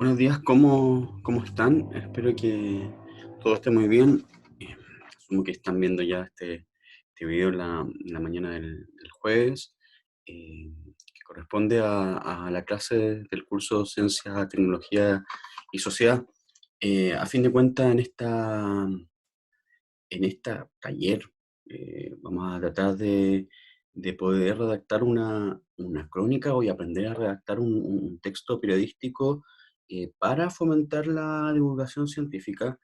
Buenos días, ¿cómo están? Espero que todo esté muy bien. Eh, Asumo que están viendo ya este video en la mañana del jueves, que corresponde a la clase del curso Ciencia, Tecnología y Sociedad. A fin de cuentas, en esta taller vamos a tratar de poder redactar una crónica y aprender a redactar un texto periodístico para fomentar la divulgación científica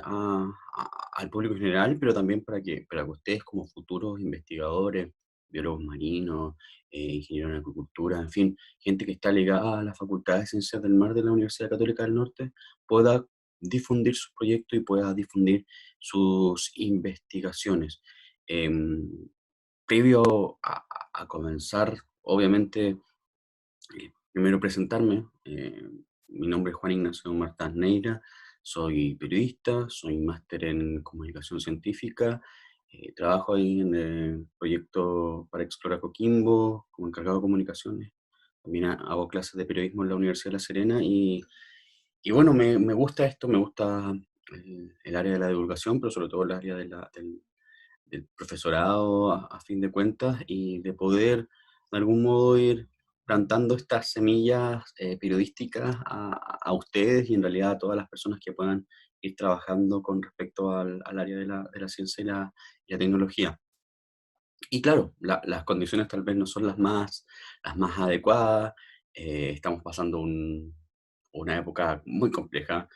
al público en general, pero también para que ustedes como futuros investigadores, biólogos marinos, ingenieros en agricultura, en fin, gente que está ligada a la Facultad de Ciencias del Mar de la Universidad Católica del Norte, pueda difundir sus proyectos y pueda difundir sus investigaciones. Em, Previo a comenzar, obviamente, primero presentarme. Mi nombre es Juan Ignacio Martás Neira, soy periodista, soy máster en comunicación científica, trabajo ahí en el proyecto para Explora Coquimbo como encargado de comunicaciones. También hago clases de periodismo en la Universidad de La Serena y bueno, me gusta esto, me gusta el área de la divulgación, pero sobre todo el área del profesorado a fin de cuentas y de poder de algún modo ir plantando estas semillas periodísticas a ustedes y en realidad a todas las personas que puedan ir trabajando con respecto al área de la ciencia y la tecnología. Y claro, las condiciones tal vez no son las más adecuadas. Estamos pasando una época muy compleja,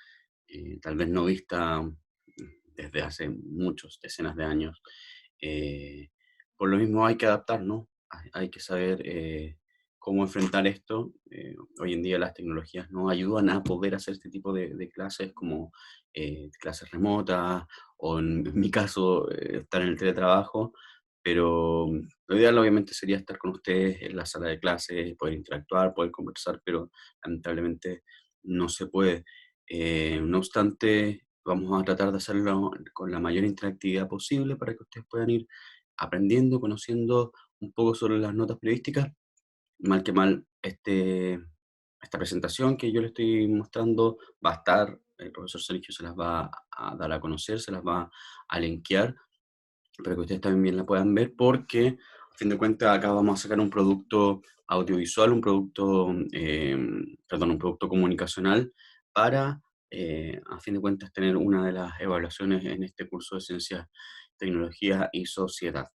tal vez no vista desde hace muchos, decenas de años. Eh, por lo mismo hay que adaptar, ¿no? Hay que saber cómo enfrentar esto. Hoy en día las tecnologías nos ayudan a poder hacer este tipo de clases como clases remotas o en mi caso estar en el teletrabajo, pero lo ideal obviamente sería estar con ustedes en la sala de clases, poder interactuar, poder conversar, pero lamentablemente no se puede. No obstante, vamos a tratar de hacerlo con la mayor interactividad posible para que ustedes puedan ir aprendiendo, conociendo un poco sobre las notas periodísticas. Mal que mal, esta presentación que yo le estoy mostrando va a estar, el profesor Sergio se las va a dar a conocer, se las va a linkear para que ustedes también la puedan ver, porque a fin de cuentas acá vamos a sacar un producto audiovisual, un producto comunicacional para, a fin de cuentas, tener una de las evaluaciones en este curso de Ciencias, Tecnología y Sociedad.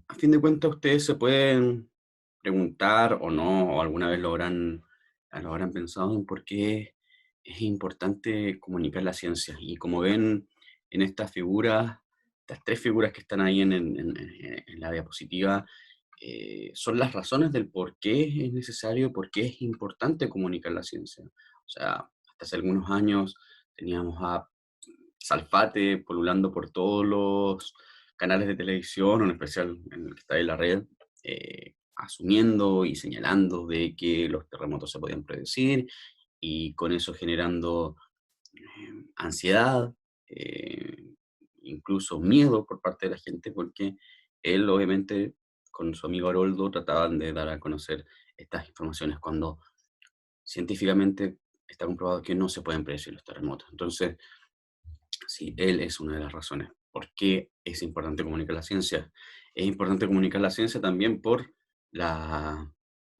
A fin de cuentas, ustedes se pueden preguntar o no, o alguna vez lo habrán pensado en por qué es importante comunicar la ciencia. Y como ven en estas figuras, estas tres figuras que están ahí en la diapositiva, son las razones del por qué es necesario, por qué es importante comunicar la ciencia. O sea, hasta hace algunos años teníamos a Salfate polulando por todos los canales de televisión, en especial en el que está ahí la red, asumiendo y señalando de que los terremotos se podían predecir y con eso generando ansiedad, eh, incluso miedo por parte de la gente, porque él obviamente con su amigo Haroldo trataban de dar a conocer estas informaciones cuando científicamente está comprobado que no se pueden predecir los terremotos. Entonces, sí, él es una de las razones. ¿Por qué es importante comunicar la ciencia? Es importante comunicar la ciencia también por la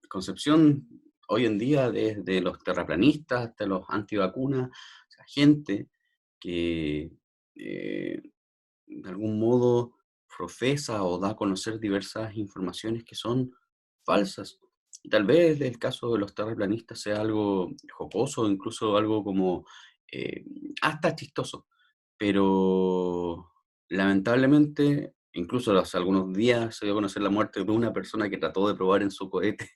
concepción hoy en día desde los terraplanistas hasta los antivacunas, o sea, gente que eh, de algún modo profesa o da a conocer diversas informaciones que son falsas. Y tal vez el caso de los terraplanistas sea algo jocoso, incluso algo como eh, hasta chistoso. Pero lamentablemente, incluso hace algunos días se dio a conocer la muerte de una persona que trató de probar en su cohete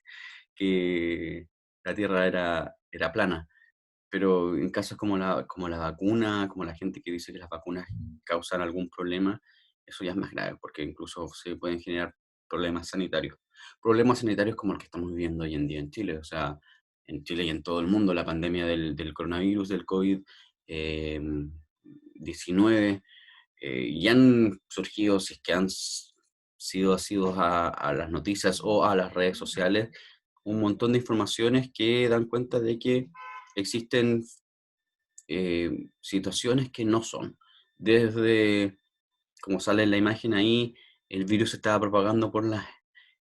que la Tierra era plana. Pero en casos como la vacuna, como la gente que dice que las vacunas causan algún problema, eso ya es más grave, porque incluso se pueden generar problemas sanitarios. Problemas sanitarios como el que estamos viviendo hoy en día en Chile. O sea, en Chile y en todo el mundo, la pandemia del coronavirus, del COVID-19, y han surgido, si es que han sido asidos a las noticias o a las redes sociales, un montón de informaciones que dan cuenta de que existen situaciones que no son. Desde, como sale en la imagen ahí, el virus se estaba propagando por las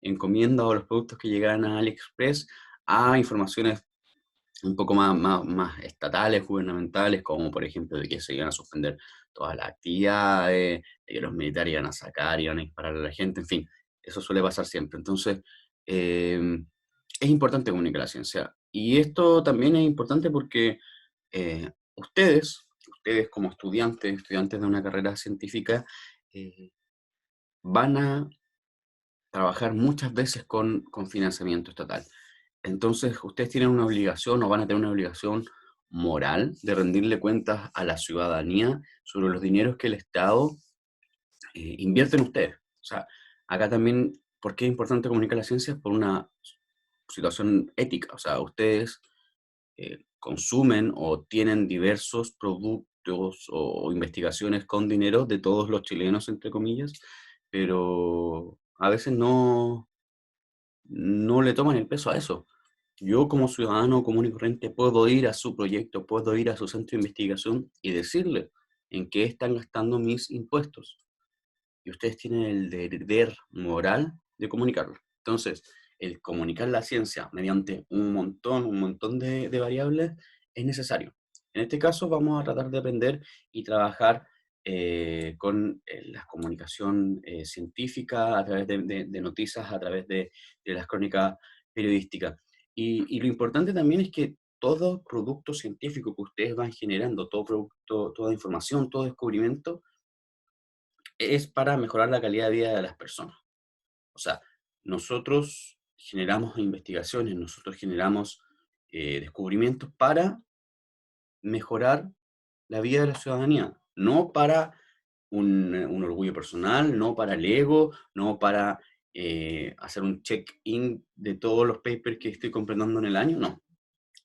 encomiendas o los productos que llegaban a AliExpress, a informaciones un poco más estatales, gubernamentales, como por ejemplo de que se iban a suspender todas las actividades, de que los militares iban a sacar, iban a disparar a la gente, en fin, eso suele pasar siempre. Entonces, eh, es importante comunicar la ciencia. Y esto también es importante porque ustedes como estudiantes de una carrera científica, eh, van a trabajar muchas veces con financiamiento estatal. Entonces, ustedes tienen una obligación o van a tener una obligación moral de rendirle cuentas a la ciudadanía sobre los dineros que el Estado invierte en ustedes. O sea, acá también, ¿por qué es importante comunicar la ciencia? Por una situación ética. O sea, ustedes consumen o tienen diversos productos o investigaciones con dinero de todos los chilenos, entre comillas, pero a veces no le toman el peso a eso. Yo como ciudadano común y corriente puedo ir a su proyecto, puedo ir a su centro de investigación y decirle en qué están gastando mis impuestos. Y ustedes tienen el deber moral de comunicarlo. Entonces, el comunicar la ciencia mediante un montón de variables es necesario. En este caso vamos a tratar de aprender y trabajar con la comunicación científica a través de noticias, a través de las crónicas periodísticas. Y lo importante también es que todo producto científico que ustedes van generando, todo producto, toda información, todo descubrimiento, es para mejorar la calidad de vida de las personas. O sea, nosotros generamos investigaciones, nosotros generamos descubrimientos para mejorar la vida de la ciudadanía, no para un orgullo personal, no para el ego, no para hacer un check-in de todos los papers que estoy completando en el año, no.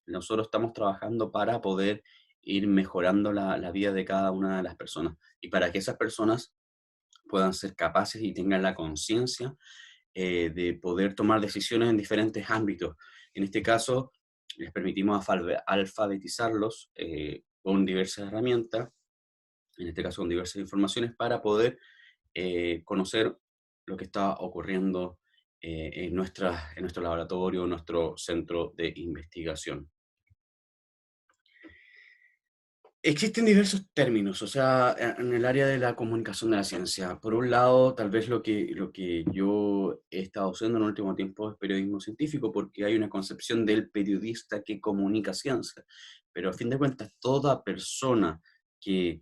Nosotros estamos trabajando para poder ir mejorando la vida de cada una de las personas y para que esas personas puedan ser capaces y tengan la conciencia de poder tomar decisiones en diferentes ámbitos. En este caso, les permitimos alfabetizarlos con diversas herramientas, en este caso con diversas informaciones, para poder conocer lo que está ocurriendo en nuestro laboratorio, en nuestro centro de investigación. Existen diversos términos, o sea, en el área de la comunicación de la ciencia. Por un lado, tal vez lo que yo he estado haciendo en el último tiempo es periodismo científico, porque hay una concepción del periodista que comunica ciencia. Pero a fin de cuentas, toda persona que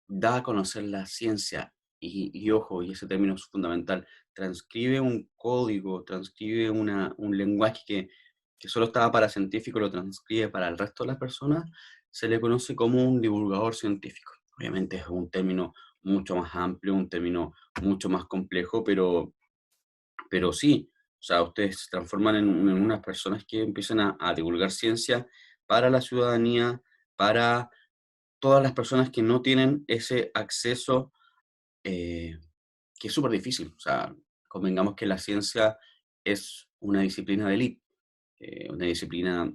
da a conocer la ciencia, y ojo, y ese término es fundamental, transcribe un código, transcribe un lenguaje que solo estaba para científicos, lo transcribe para el resto de las personas, se le conoce como un divulgador científico. Obviamente es un término mucho más amplio, un término mucho más complejo, pero sí, o sea, ustedes se transforman en unas personas que empiezan a divulgar ciencia para la ciudadanía, para todas las personas que no tienen ese acceso, eh, que es súper difícil. O sea, convengamos que la ciencia es una disciplina de élite, una disciplina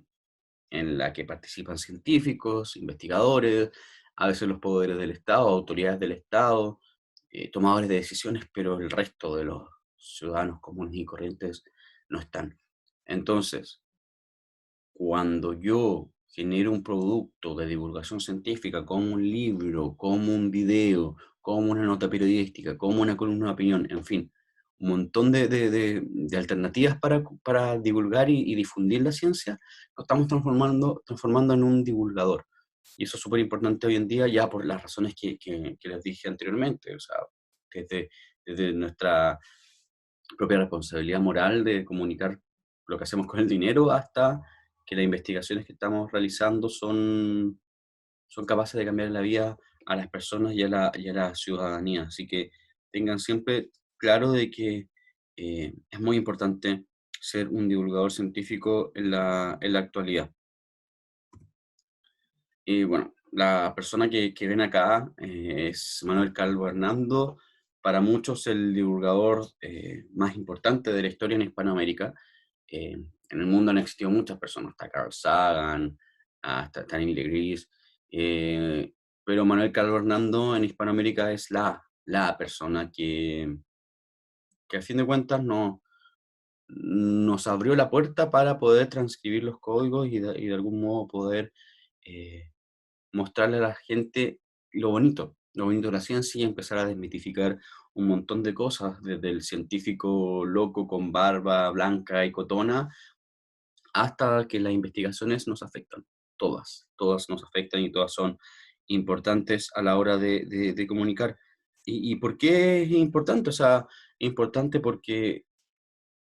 en la que participan científicos, investigadores, a veces los poderes del Estado, autoridades del Estado, tomadores de decisiones, pero el resto de los ciudadanos comunes y corrientes no están. Entonces, cuando yo genero un producto de divulgación científica, como un libro, como un video, como una nota periodística, como una columna de opinión, en fin, un montón de alternativas para divulgar y difundir la ciencia, lo estamos transformando en un divulgador. Y eso es súper importante hoy en día, ya por las razones que les dije anteriormente. O sea, desde, desde nuestra propia responsabilidad moral de comunicar lo que hacemos con el dinero, hasta que las investigaciones que estamos realizando son capaces de cambiar la vida a las personas y a la ciudadanía. Así que tengan siempre claro de que es muy importante ser un divulgador científico en la actualidad. Y bueno, la persona que ven acá es Manuel Calvo Hernando, para muchos el divulgador más importante de la historia en Hispanoamérica. En el mundo han existido muchas personas, está Carl Sagan, hasta Neil deGrasse, eh, pero Manuel Carlos Hernando en Hispanoamérica es la persona que a fin de cuentas nos abrió la puerta para poder transcribir los códigos y de algún modo poder eh, mostrarle a la gente lo bonito de la ciencia y empezar a desmitificar un montón de cosas, desde el científico loco con barba blanca y cotona, hasta que las investigaciones nos afectan. Todas nos afectan y todas son importantes a la hora de comunicar. ¿Y por qué es importante? O sea, importante porque,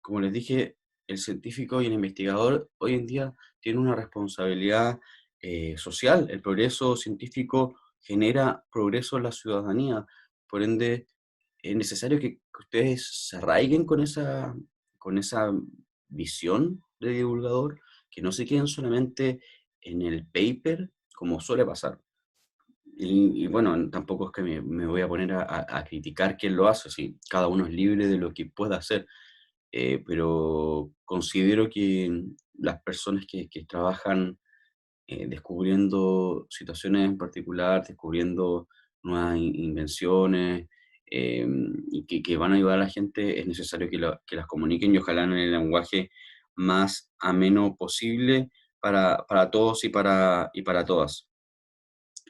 como les dije, el científico y el investigador hoy en día tienen una responsabilidad social. El progreso científico genera progreso en la ciudadanía. Por ende, es necesario que ustedes se arraiguen con esa visión de divulgador, que no se queden solamente en el paper, como suele pasar. Y bueno, tampoco es que me voy a poner a criticar quién lo hace, si cada uno es libre de lo que pueda hacer, pero considero que las personas que trabajan descubriendo situaciones en particular, descubriendo nuevas invenciones, y que van a ayudar a la gente, es necesario que las comuniquen y ojalá en el lenguaje más ameno posible para todos y para todas.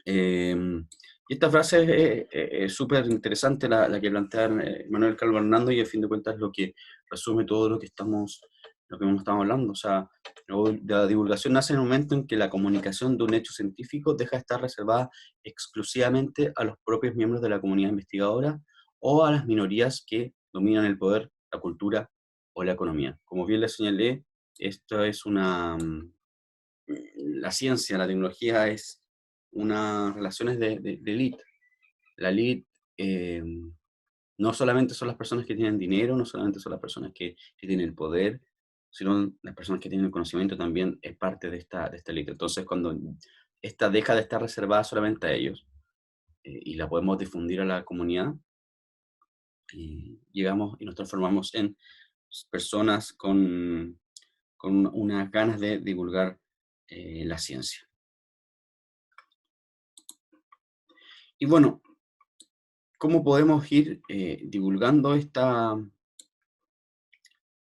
Y esta frase es súper interesante, la que plantea Manuel Calvo Hernando, y a fin de cuentas es lo que resume todo lo que hemos estado hablando. O sea, la divulgación nace en el momento en que la comunicación de un hecho científico deja de estar reservada exclusivamente a los propios miembros de la comunidad investigadora o a las minorías que dominan el poder, la cultura o la economía. Como bien les señalé, esto es la ciencia, la tecnología es unas relaciones de elite. La elite no solamente son las personas que tienen dinero, no solamente son las personas que tienen el poder, sino las personas que tienen el conocimiento también es parte de esta elite. Entonces, cuando esta deja de estar reservada solamente a ellos y la podemos difundir a la comunidad, llegamos y nos transformamos en personas con unas ganas de divulgar la ciencia. Y bueno, ¿cómo podemos ir divulgando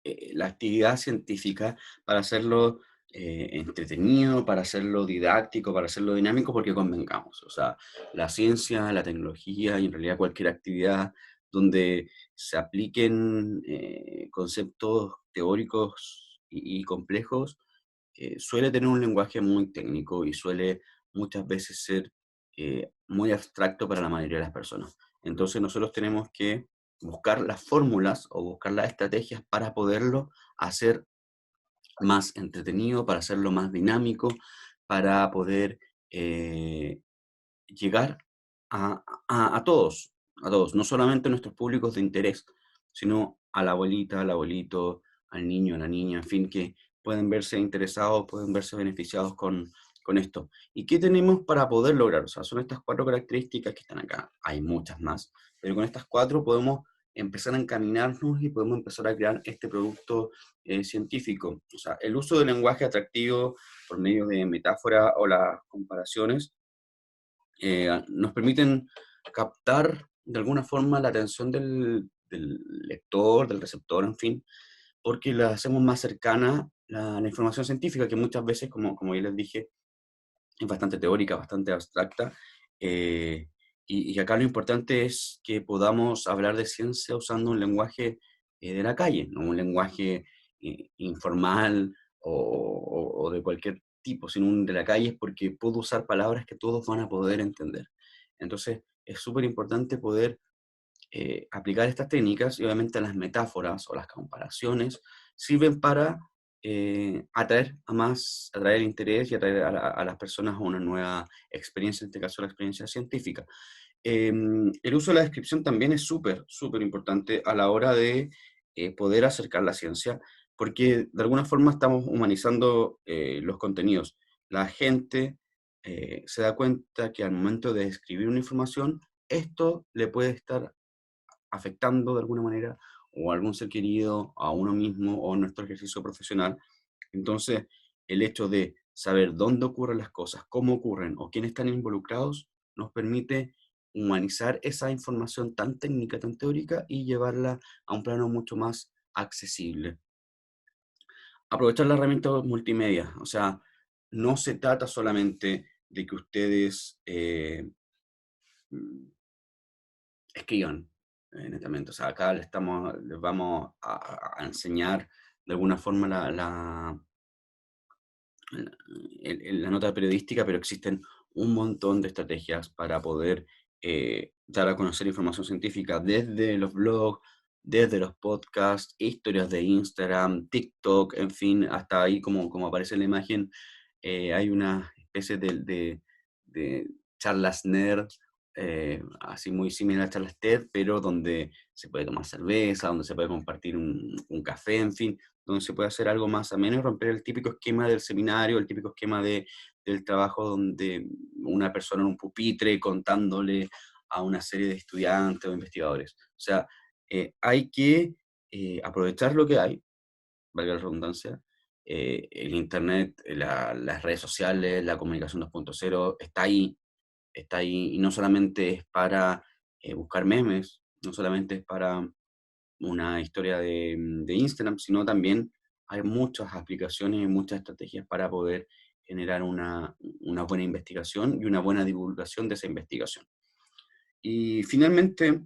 la actividad científica para hacerlo entretenido, para hacerlo didáctico, para hacerlo dinámico? Porque convengamos, o sea, la ciencia, la tecnología y en realidad cualquier actividad donde se apliquen conceptos teóricos y complejos, suele tener un lenguaje muy técnico y suele muchas veces ser muy abstracto para la mayoría de las personas. Entonces nosotros tenemos que buscar las fórmulas o buscar las estrategias para poderlo hacer más entretenido, para hacerlo más dinámico, para poder eh, llegar a todos, no solamente a nuestros públicos de interés, sino a la abuelita, al abuelito, al niño, a la niña, en fin, que pueden verse interesados, pueden verse beneficiados con esto. ¿Y qué tenemos para poder lograr? O sea, son estas cuatro características que están acá. Hay muchas más, pero con estas cuatro podemos empezar a encaminarnos y podemos empezar a crear este producto científico. O sea, el uso del lenguaje atractivo por medio de metáfora o las comparaciones nos permiten captar de alguna forma la atención del lector, del receptor, en fin, porque la hacemos más cercana la información científica, que muchas veces, como ya les dije, es bastante teórica, bastante abstracta, eh, y acá lo importante es que podamos hablar de ciencia usando un lenguaje de la calle, no un lenguaje informal o de cualquier tipo, sino un de la calle, porque puedo usar palabras que todos van a poder entender. Entonces, es súper importante poder aplicar estas técnicas y obviamente las metáforas o las comparaciones sirven para atraer el interés y atraer a las personas a una nueva experiencia, en este caso la experiencia científica. El uso de la descripción también es súper importante a la hora de poder acercar la ciencia, porque de alguna forma estamos humanizando los contenidos. La gente se da cuenta que al momento de escribir una información, esto le puede estar afectando de alguna manera o a algún ser querido, a uno mismo o a nuestro ejercicio profesional. Entonces, el hecho de saber dónde ocurren las cosas, cómo ocurren o quiénes están involucrados, nos permite humanizar esa información tan técnica, tan teórica y llevarla a un plano mucho más accesible. Aprovechar la herramienta multimedia, o sea, no se trata solamente de que ustedes mm, escriban, netamente. O sea, acá les vamos a enseñar de alguna forma la nota periodística, pero existen un montón de estrategias para poder dar a conocer información científica desde los blogs, desde los podcasts, historias de Instagram, TikTok, en fin, hasta ahí como aparece en la imagen, hay una especie de charlas nerd, así muy similar a charlas TED, pero donde se puede tomar cerveza, donde se puede compartir un café, en fin, donde se puede hacer algo más ameno y romper el típico esquema del seminario, el típico esquema del trabajo donde una persona en un pupitre contándole a una serie de estudiantes o investigadores. O sea, hay que aprovechar lo que hay, valga la redundancia. El Internet, las redes sociales, la comunicación 2.0 está ahí, y no solamente es para buscar memes, no solamente es para una historia de Instagram, sino también hay muchas aplicaciones y muchas estrategias para poder generar una buena investigación y una buena divulgación de esa investigación. Y finalmente,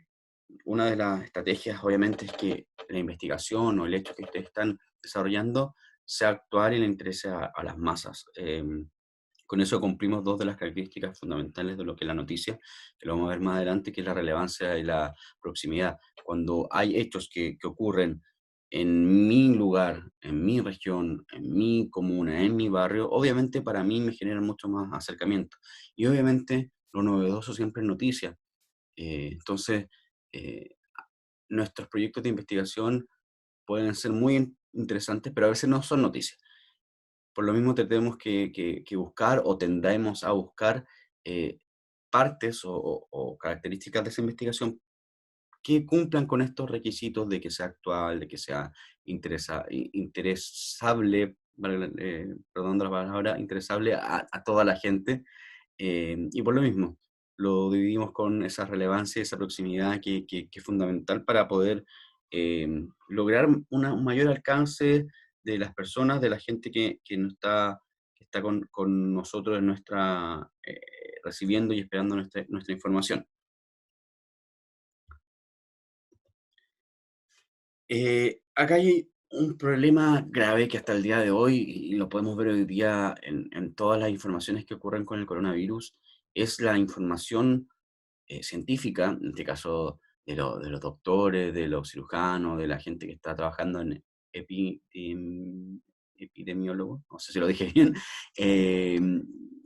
una de las estrategias obviamente es que la investigación o el hecho que ustedes están desarrollando sea actual y le interese a las masas. Con eso cumplimos dos de las características fundamentales de lo que es la noticia, que lo vamos a ver más adelante, que es la relevancia y la proximidad. Cuando hay hechos que ocurren en mi lugar, en mi región, en mi comuna, en mi barrio, obviamente para mí me generan mucho más acercamiento. Y obviamente lo novedoso siempre es noticia. Entonces, eh, nuestros proyectos de investigación pueden ser muy interesantes, pero a veces no son noticias. Por lo mismo tenemos que buscar o tendremos a buscar eh, partes o características de esa investigación que cumplan con estos requisitos de que sea actual, de que sea interesable, perdón la palabra, interesable a toda la gente. Y por lo mismo, lo dividimos con esa relevancia, esa proximidad que es fundamental para poder eh, lograr un mayor alcance de las personas, de la gente que no está, que está con nosotros en recibiendo y esperando nuestra información. Acá hay un problema grave que hasta el día de hoy, y lo podemos ver hoy día en todas las informaciones que ocurren con el coronavirus, es la información científica, en este caso de los doctores, de los cirujanos, de la gente que está trabajando en epidemiólogo, no sé si lo dije bien, eh,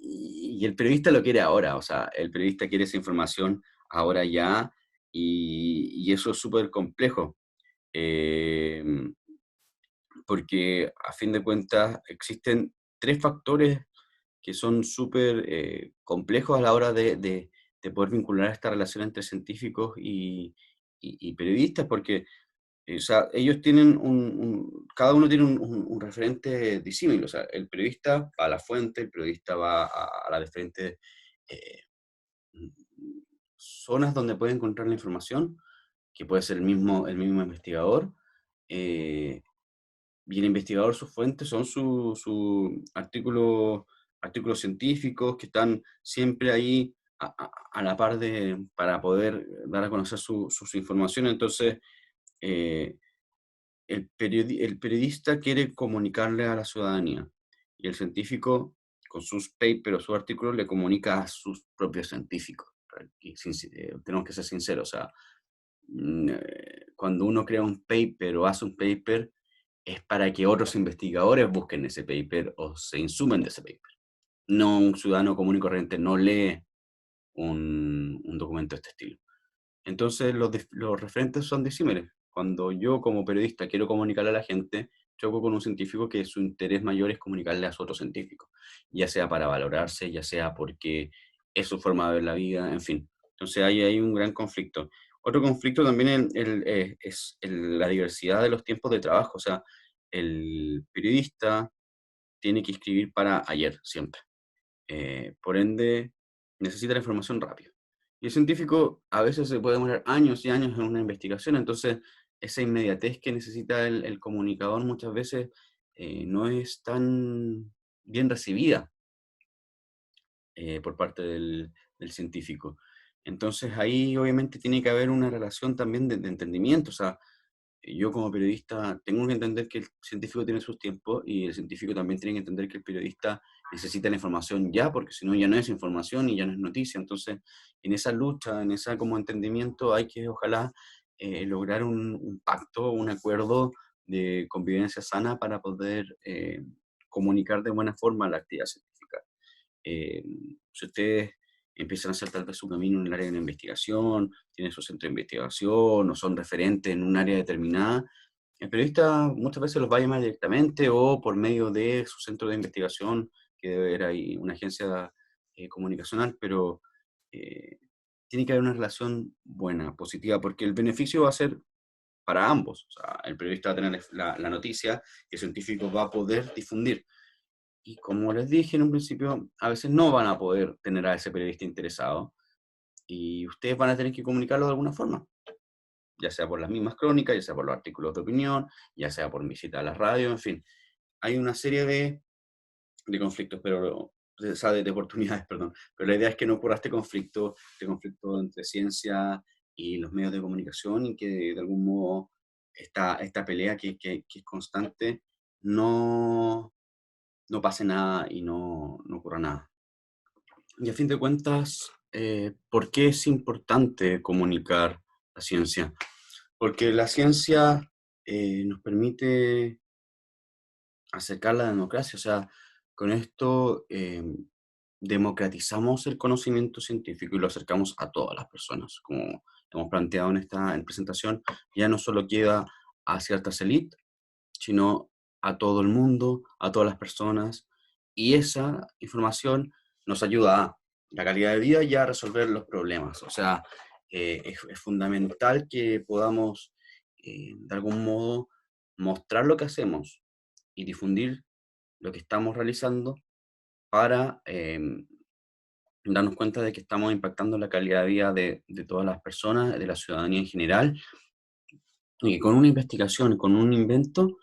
y el periodista lo quiere ahora, o sea, el periodista quiere esa información ahora ya, y eso es súper complejo. eh, Porque a fin de cuentas existen tres factores que son súper complejos a la hora de poder vincular esta relación entre científicos y periodistas, porque o sea, ellos tienen cada uno tiene un referente disímil, o sea, el periodista va a la fuente, el periodista va a las diferentes eh, zonas donde puede encontrar la información, que puede ser el mismo investigador, eh, y el investigador, sus fuentes son sus artículos científicos que están siempre ahí a la par para poder dar a conocer su información. Entonces, eh, el periodista quiere comunicarle a la ciudadanía y el científico, con sus papers o sus artículos, le comunica a sus propios científicos. Tenemos que ser sinceros, o sea, cuando uno crea un paper o hace un paper, es para que otros investigadores busquen ese paper o se insumen de ese paper. No, un ciudadano común y corriente no lee un documento de este estilo. Entonces los referentes son disímiles. Cuando yo como periodista quiero comunicarle a la gente, choco con un científico que su interés mayor es comunicarle a su otro científico, ya sea para valorarse, ya sea porque es su forma de ver la vida, en fin. Entonces hay un gran conflicto. Otro conflicto también es la diversidad de los tiempos de trabajo. O sea, el periodista tiene que escribir para ayer, siempre. Por ende, necesita la información rápido. Y el científico a veces se puede demorar años y años en una investigación, entonces esa inmediatez que necesita el comunicador muchas veces no es tan bien recibida por parte del científico. Entonces ahí obviamente tiene que haber una relación también de entendimiento, o sea, yo como periodista tengo que entender que el científico tiene sus tiempos y el científico también tiene que entender que el periodista necesita la información ya, porque si no ya no es información y ya no es noticia. Entonces, en esa lucha, en ese como entendimiento, hay que ojalá lograr un pacto, un acuerdo de convivencia sana para poder comunicar de buena forma la actividad científica. Eh, si ustedes empiezan a hacer tal vez su camino en el área de la investigación, tienen su centro de investigación o son referentes en un área determinada, el periodista muchas veces los va a llamar directamente o por medio de su centro de investigación, que debe haber ahí una agencia comunicacional, pero eh, tiene que haber una relación buena, positiva, porque el beneficio va a ser para ambos. O sea, el periodista va a tener la noticia que el científico va a poder difundir. Y como les dije en un principio, a veces no van a poder tener a ese periodista interesado y ustedes van a tener que comunicarlo de alguna forma, ya sea por las mismas crónicas, ya sea por los artículos de opinión, ya sea por visita a la radio, en fin. Hay una serie de conflictos, pero, o sea, de oportunidades, perdón. Pero la idea es que no ocurra este conflicto entre ciencia y los medios de comunicación y que de algún modo esta pelea que es constante no, no pase nada y no ocurra nada. Y a fin de cuentas, ¿por qué es importante comunicar la ciencia? Porque la ciencia nos permite acercar la democracia, o sea, con esto democratizamos el conocimiento científico y lo acercamos a todas las personas. Como hemos planteado en esta presentación, ya no solo queda a ciertas élites, sino a todo el mundo, a todas las personas, y esa información nos ayuda a la calidad de vida y a resolver los problemas. O sea, es fundamental que podamos, de algún modo, mostrar lo que hacemos y difundir lo que estamos realizando para darnos cuenta de que estamos impactando la calidad de vida de todas las personas, de la ciudadanía en general, y que con una investigación, con un invento,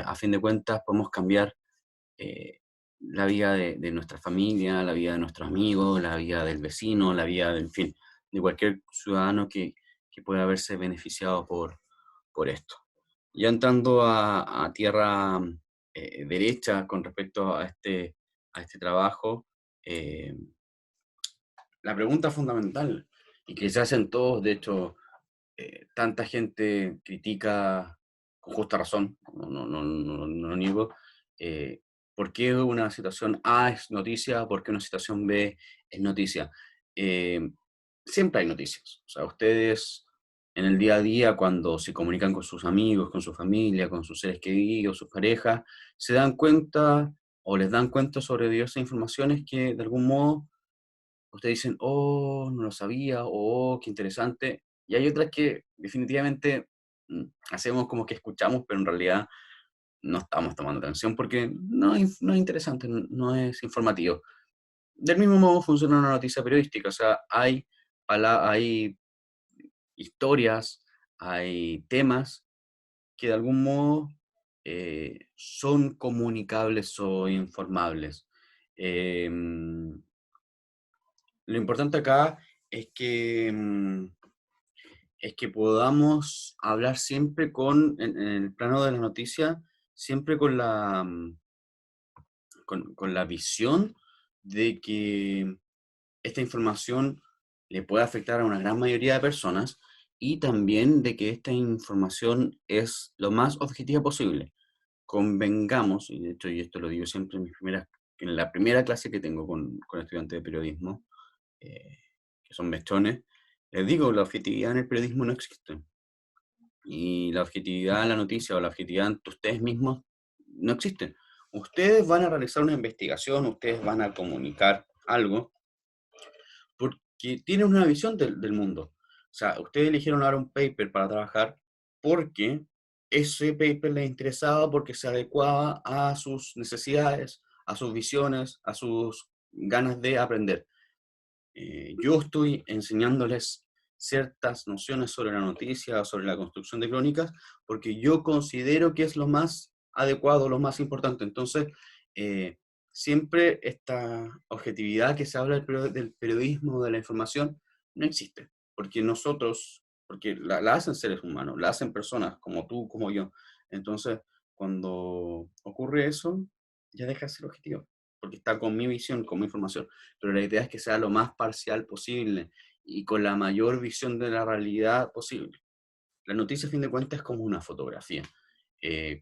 a fin de cuentas podemos cambiar eh, la vida de nuestra familia, la vida de nuestros amigos, la vida del vecino, la vida, en fin, de cualquier ciudadano que pueda verse beneficiado por esto. Ya entrando a tierra derecha con respecto a este trabajo, eh, la pregunta fundamental y que se hacen todos, de hecho, tanta gente critica con justa razón, no lo niego, eh, por qué una situación A es noticia, por qué una situación B es noticia. Eh, Siempre hay noticias. O sea, ustedes en el día a día, cuando se comunican con sus amigos, con su familia, con sus seres queridos, sus parejas, se dan cuenta o les dan cuenta sobre diversas informaciones que de algún modo ustedes dicen, oh, no lo sabía, oh, qué interesante. Y hay otras que definitivamente hacemos como que escuchamos, pero en realidad no estamos tomando atención porque no es interesante, no es informativo. Del mismo modo funciona una noticia periodística, o sea, hay historias, hay temas que de algún modo son comunicables o informables. Em, lo importante acá es es que podamos hablar siempre en el plano de la noticia, siempre con la visión de que esta información le puede afectar a una gran mayoría de personas y también de que esta información es lo más objetiva posible. Convengamos, y de hecho y esto lo digo siempre en la primera clase que tengo con estudiantes de periodismo, eh, que son mechones, les digo, la objetividad en el periodismo no existe. Y la objetividad en la noticia o la objetividad ante ustedes mismos no existe. Ustedes van a realizar una investigación, ustedes van a comunicar algo, porque tienen una visión del mundo. O sea, ustedes eligieron ahora un paper para trabajar porque ese paper les interesaba porque se adecuaba a sus necesidades, a sus visiones, a sus ganas de aprender. Yo estoy enseñándoles ciertas nociones sobre la noticia, sobre la construcción de crónicas, porque yo considero que es lo más adecuado, lo más importante. Entonces, eh, siempre esta objetividad que se habla del periodismo, de la información, no existe, porque nosotros, porque la hacen seres humanos, la hacen personas como tú, como yo. Entonces, cuando ocurre eso, ya deja de ser objetivo, porque está con mi visión, con mi información, pero la idea es que sea lo más parcial posible y con la mayor visión de la realidad posible. La noticia, a fin de cuentas, es como una fotografía.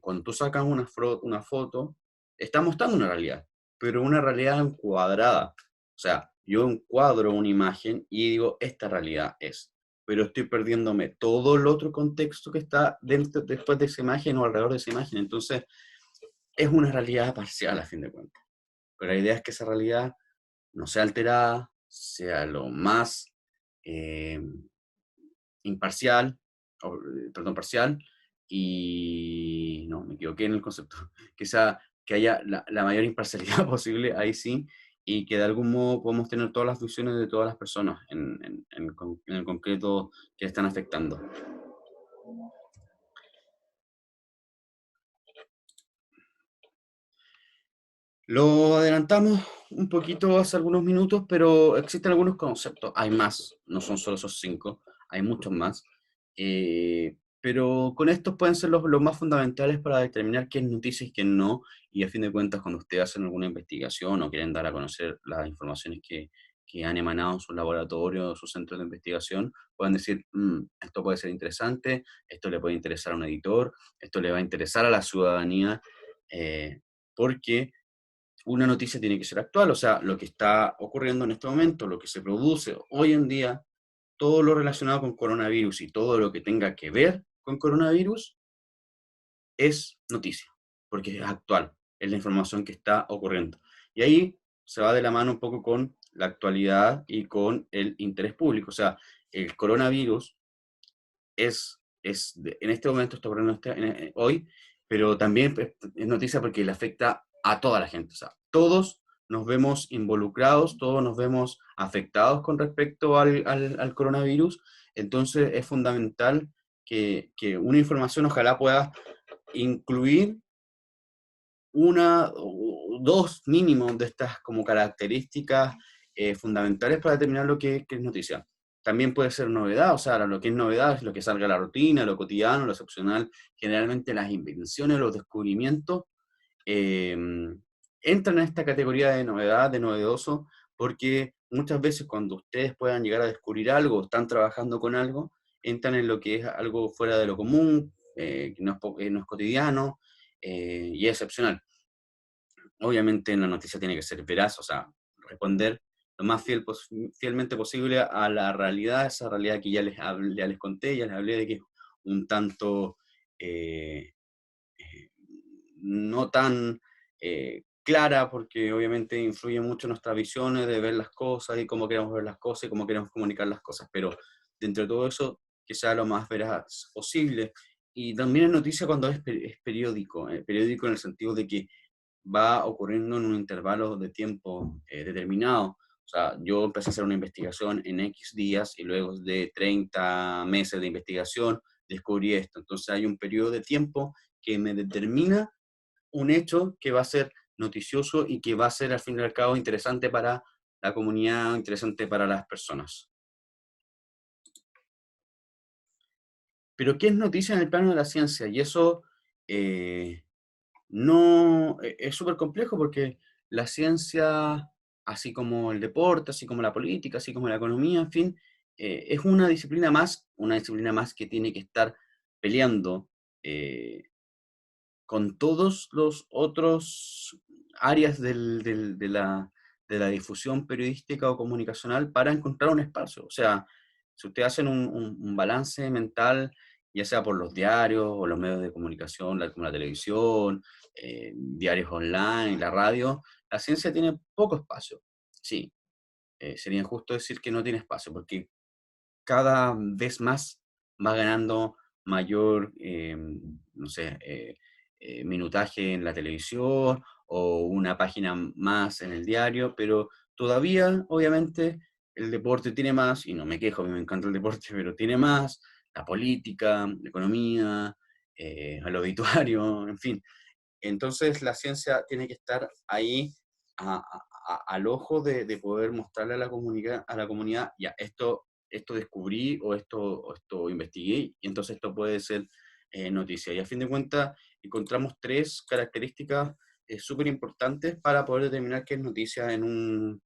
Cuando tú sacas una foto, está mostrando una realidad, pero una realidad encuadrada. O sea, yo encuadro una imagen y digo, esta realidad es. Pero estoy perdiéndome todo el otro contexto que está dentro, después de esa imagen o alrededor de esa imagen. Entonces, es una realidad parcial, a fin de cuentas. Pero la idea es que esa realidad no sea alterada, sea lo más eh, imparcial, perdón, parcial, y no, me equivoqué en el concepto, que, sea, que haya la mayor imparcialidad posible, ahí sí, y que de algún modo podamos tener todas las visiones de todas las personas en el concreto que están afectando. Lo adelantamos un poquito hace algunos minutos, pero existen algunos conceptos. Hay más, no son solo esos cinco, hay muchos más. Pero con estos pueden ser los más fundamentales para determinar qué es noticia y qué no. Y a fin de cuentas, cuando ustedes hacen alguna investigación o quieren dar a conocer las informaciones que han emanado en su laboratorio o sus centros de investigación, pueden decir, esto puede ser interesante, esto le puede interesar a un editor, esto le va a interesar a la ciudadanía, porque una noticia tiene que ser actual, o sea, lo que está ocurriendo en este momento, lo que se produce hoy en día, todo lo relacionado con coronavirus y todo lo que tenga que ver con coronavirus es noticia, porque es actual, es la información que está ocurriendo. Y ahí se va de la mano un poco con la actualidad y con el interés público, o sea, el coronavirus en este momento está ocurriendo hoy, pero también es noticia porque le afecta a toda la gente. O sea, todos nos vemos involucrados, todos nos vemos afectados con respecto al coronavirus. Entonces es fundamental que una información ojalá pueda incluir una o dos mínimos de estas como características fundamentales para determinar lo que es noticia. También puede ser novedad, o sea, lo que es novedad es lo que salga de la rutina, lo cotidiano, lo excepcional. Generalmente las invenciones, los descubrimientos eh, entran en esta categoría de novedad, de novedoso, porque muchas veces cuando ustedes puedan llegar a descubrir algo, están trabajando con algo, entran en lo que es algo fuera de lo común, que no es cotidiano y es excepcional. Obviamente en la noticia tiene que ser veraz, o sea, responder lo más fielmente posible a la realidad, esa realidad que ya les conté, ya les hablé de que es un tanto eh, eh, no tan clara, porque obviamente influye mucho nuestras visiones de ver las cosas y cómo queremos ver las cosas y cómo queremos comunicar las cosas, pero dentro de todo eso, que sea lo más veraz posible. Y también es noticia cuando es periódico, periódico en el sentido de que va ocurriendo en un intervalo de tiempo determinado. O sea, yo empecé a hacer una investigación en X días y luego de 30 meses de investigación descubrí esto. Entonces hay un periodo de tiempo que me determina un hecho que va a ser noticioso y que va a ser al fin y al cabo interesante para la comunidad, interesante para las personas. Pero ¿qué es noticia en el plano de la ciencia? Y eso eh, no es súper complejo porque la ciencia, así como el deporte, así como la política, así como la economía, en fin, es una disciplina más que tiene que estar peleando eh, con todos los otros áreas de la difusión periodística o comunicacional para encontrar un espacio. O sea, si ustedes hacen un balance mental, ya sea por los diarios o los medios de comunicación, como la televisión, diarios online, la radio, la ciencia tiene poco espacio. Sí, sería injusto decir que no tiene espacio, porque cada vez más va ganando mayor, no sé, minutaje en la televisión o una página más en el diario, pero todavía, obviamente, el deporte tiene más, y no me quejo, a mí me encanta el deporte, pero tiene más, la política, la economía, el obituario, en fin. Entonces la ciencia tiene que estar ahí al ojo de poder mostrarle a la comunidad, ya, esto descubrí o esto investigué, y entonces esto puede ser noticia. Y a fin de cuentas encontramos tres características súper importantes para poder determinar qué es noticia en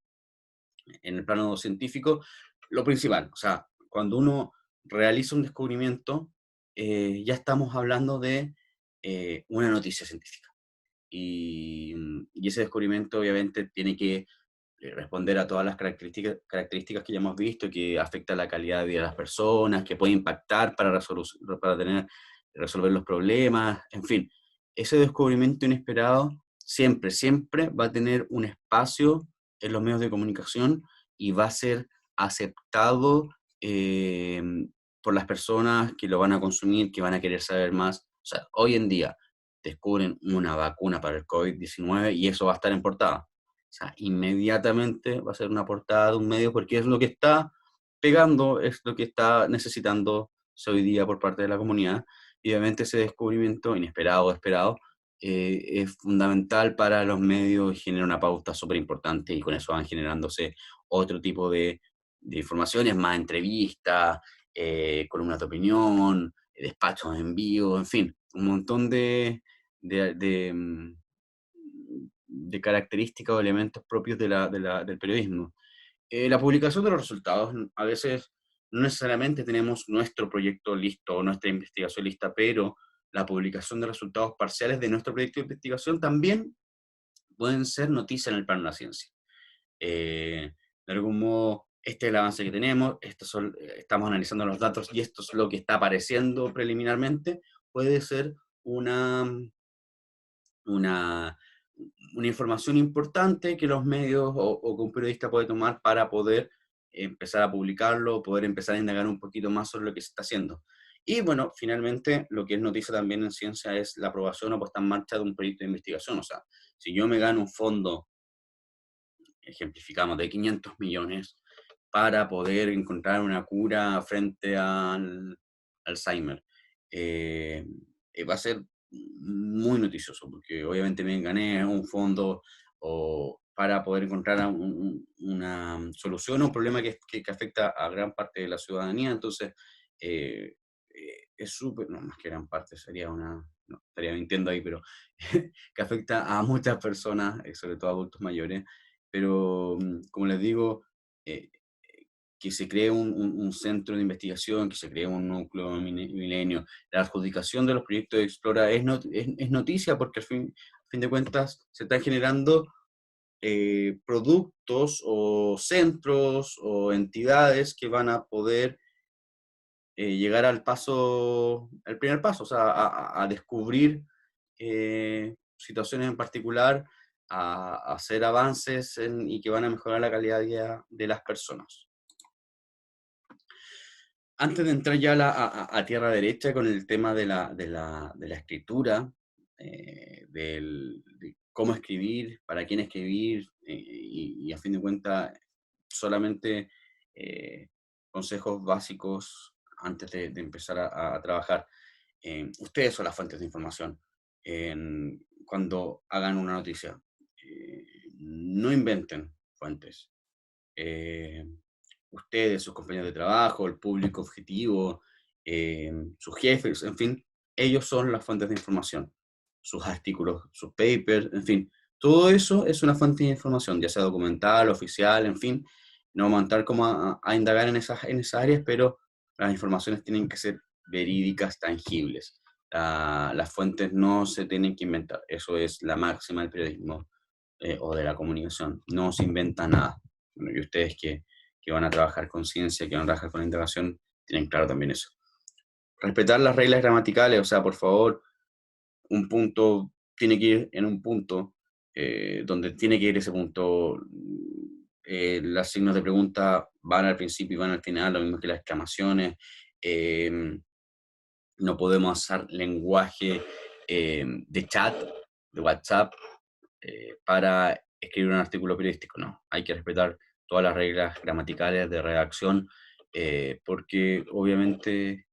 el plano científico. Lo principal, o sea, cuando uno realiza un descubrimiento, ya estamos hablando de una noticia científica. Y ese descubrimiento obviamente tiene que responder a todas las características que ya hemos visto, que afecta la calidad de vida de las personas, que puede impactar para resolver los problemas, en fin. Ese descubrimiento inesperado siempre, siempre va a tener un espacio en los medios de comunicación y va a ser aceptado eh, por las personas que lo van a consumir, que van a querer saber más. O sea, hoy en día descubren una vacuna para el COVID-19 y eso va a estar en portada. O sea, inmediatamente va a ser una portada de un medio porque es lo que está pegando, es lo que está necesitando hoy día por parte de la comunidad. Y obviamente ese descubrimiento inesperado, esperado, es fundamental para los medios y genera una pauta súper importante y con eso van generándose otro tipo de informaciones, más entrevistas, columnas de opinión, despachos en vivo, en fin, un montón de, de, mm, de características o elementos propios del periodismo. La publicación de los resultados, a veces no necesariamente tenemos nuestro proyecto listo o nuestra investigación lista, pero la publicación de resultados parciales de nuestro proyecto de investigación también pueden ser noticia en el plano de la ciencia. De algún modo, este es el avance que tenemos, estamos analizando los datos y esto es lo que está apareciendo preliminarmente, puede ser una, una, una información importante que los medios o que un periodista puede tomar para poder empezar a publicarlo, poder empezar a indagar un poquito más sobre lo que se está haciendo. Y bueno, finalmente, lo que es noticia también en ciencia es la aprobación o puesta en marcha de un proyecto de investigación. O sea, si yo me gano un fondo, ejemplificamos, de 500 millones para poder encontrar una cura frente al Alzheimer. Va a ser muy noticioso, porque obviamente me gané un fondo para poder encontrar una solución a un problema que afecta a gran parte de la ciudadanía. Entonces, es súper, no más que gran parte, sería no, estaría mintiendo ahí, pero que afecta a muchas personas, sobre todo adultos mayores. Pero, como les digo, eh, que se cree un centro de investigación, que se cree un núcleo milenio. La adjudicación de los proyectos de Explora es noticia porque al fin de cuentas se están generando productos o centros o entidades que van a poder llegar al primer paso, o sea, a descubrir situaciones en particular, a hacer avances y que van a mejorar la calidad de vida de las personas. Antes de entrar ya a tierra derecha con el tema de la escritura, de cómo escribir, para quién escribir, y a fin de cuentas solamente consejos básicos antes de empezar a trabajar. Ustedes son las fuentes de información cuando hagan una noticia. No inventen fuentes. Eh, Ustedes, sus compañeros de trabajo, el público objetivo, sus jefes, en fin, ellos son las fuentes de información. Sus artículos, sus papers, en fin, todo eso es una fuente de información, ya sea documental, oficial, en fin. No vamos a entrar como a indagar en esas áreas, pero las informaciones tienen que ser verídicas, tangibles. Las fuentes no se tienen que inventar. Eso es la máxima del periodismo o de la comunicación. No se inventa nada. Bueno, y ustedes que van a trabajar con ciencia, que van a trabajar con integración, tienen claro también eso. Respetar las reglas gramaticales, o sea, por favor, un punto tiene que ir en un punto, donde tiene que ir ese punto. Los signos de pregunta van al principio y van al final, lo mismo que las exclamaciones. no podemos usar lenguaje de chat, de WhatsApp, para escribir un artículo periodístico, no. Hay que respetar todas las reglas gramaticales de redacción, porque obviamente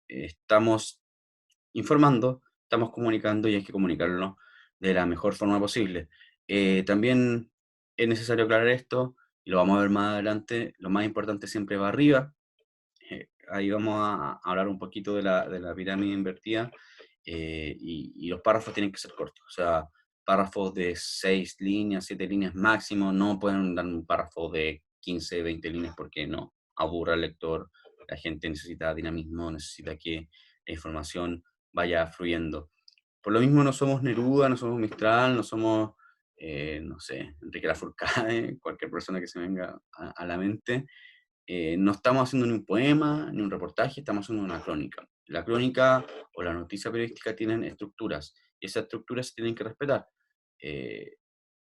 estamos informando, estamos comunicando y hay que comunicarlo de la mejor forma posible. También es necesario aclarar esto, y lo vamos a ver más adelante, lo más importante siempre va arriba. Ahí vamos a hablar un poquito de la pirámide invertida, y los párrafos tienen que ser cortos, o sea, párrafos de 6 líneas, 7 líneas máximo, no pueden dar un párrafo de 15, 20 líneas porque no, aburre al lector, la gente necesita dinamismo, necesita que la información vaya fluyendo. Por lo mismo no somos Neruda, no somos Mistral, no somos, no sé, Enrique Lafourcade, cualquier persona que se venga a la mente. No estamos haciendo ni un poema, ni un reportaje, estamos haciendo una crónica. La crónica o la noticia periodística tienen estructuras y esas estructuras se tienen que respetar. Eh,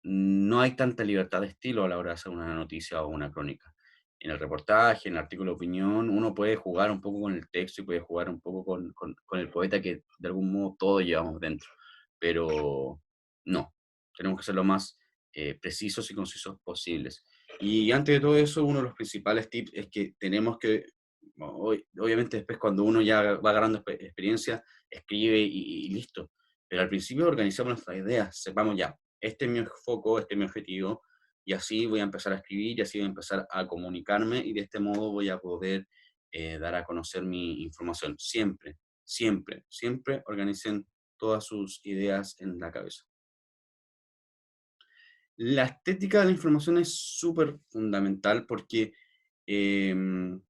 no hay tanta libertad de estilo a la hora de hacer una noticia o una crónica. En el reportaje, en el artículo de opinión, uno puede jugar un poco con el texto y puede jugar un poco con el poeta que de algún modo todos llevamos dentro. Pero no, tenemos que ser lo más precisos y concisos posibles. Y antes de todo eso, uno de los principales tips es que tenemos que, obviamente después cuando uno ya va agarrando experiencia, escribe y listo. Pero al principio organizamos nuestras ideas, sepamos ya, este es mi foco, este es mi objetivo, y así voy a empezar a escribir, y así voy a empezar a comunicarme, y de este modo voy a poder dar a conocer mi información. Siempre, siempre, siempre organicen todas sus ideas en la cabeza. La estética de la información es súper fundamental porque em,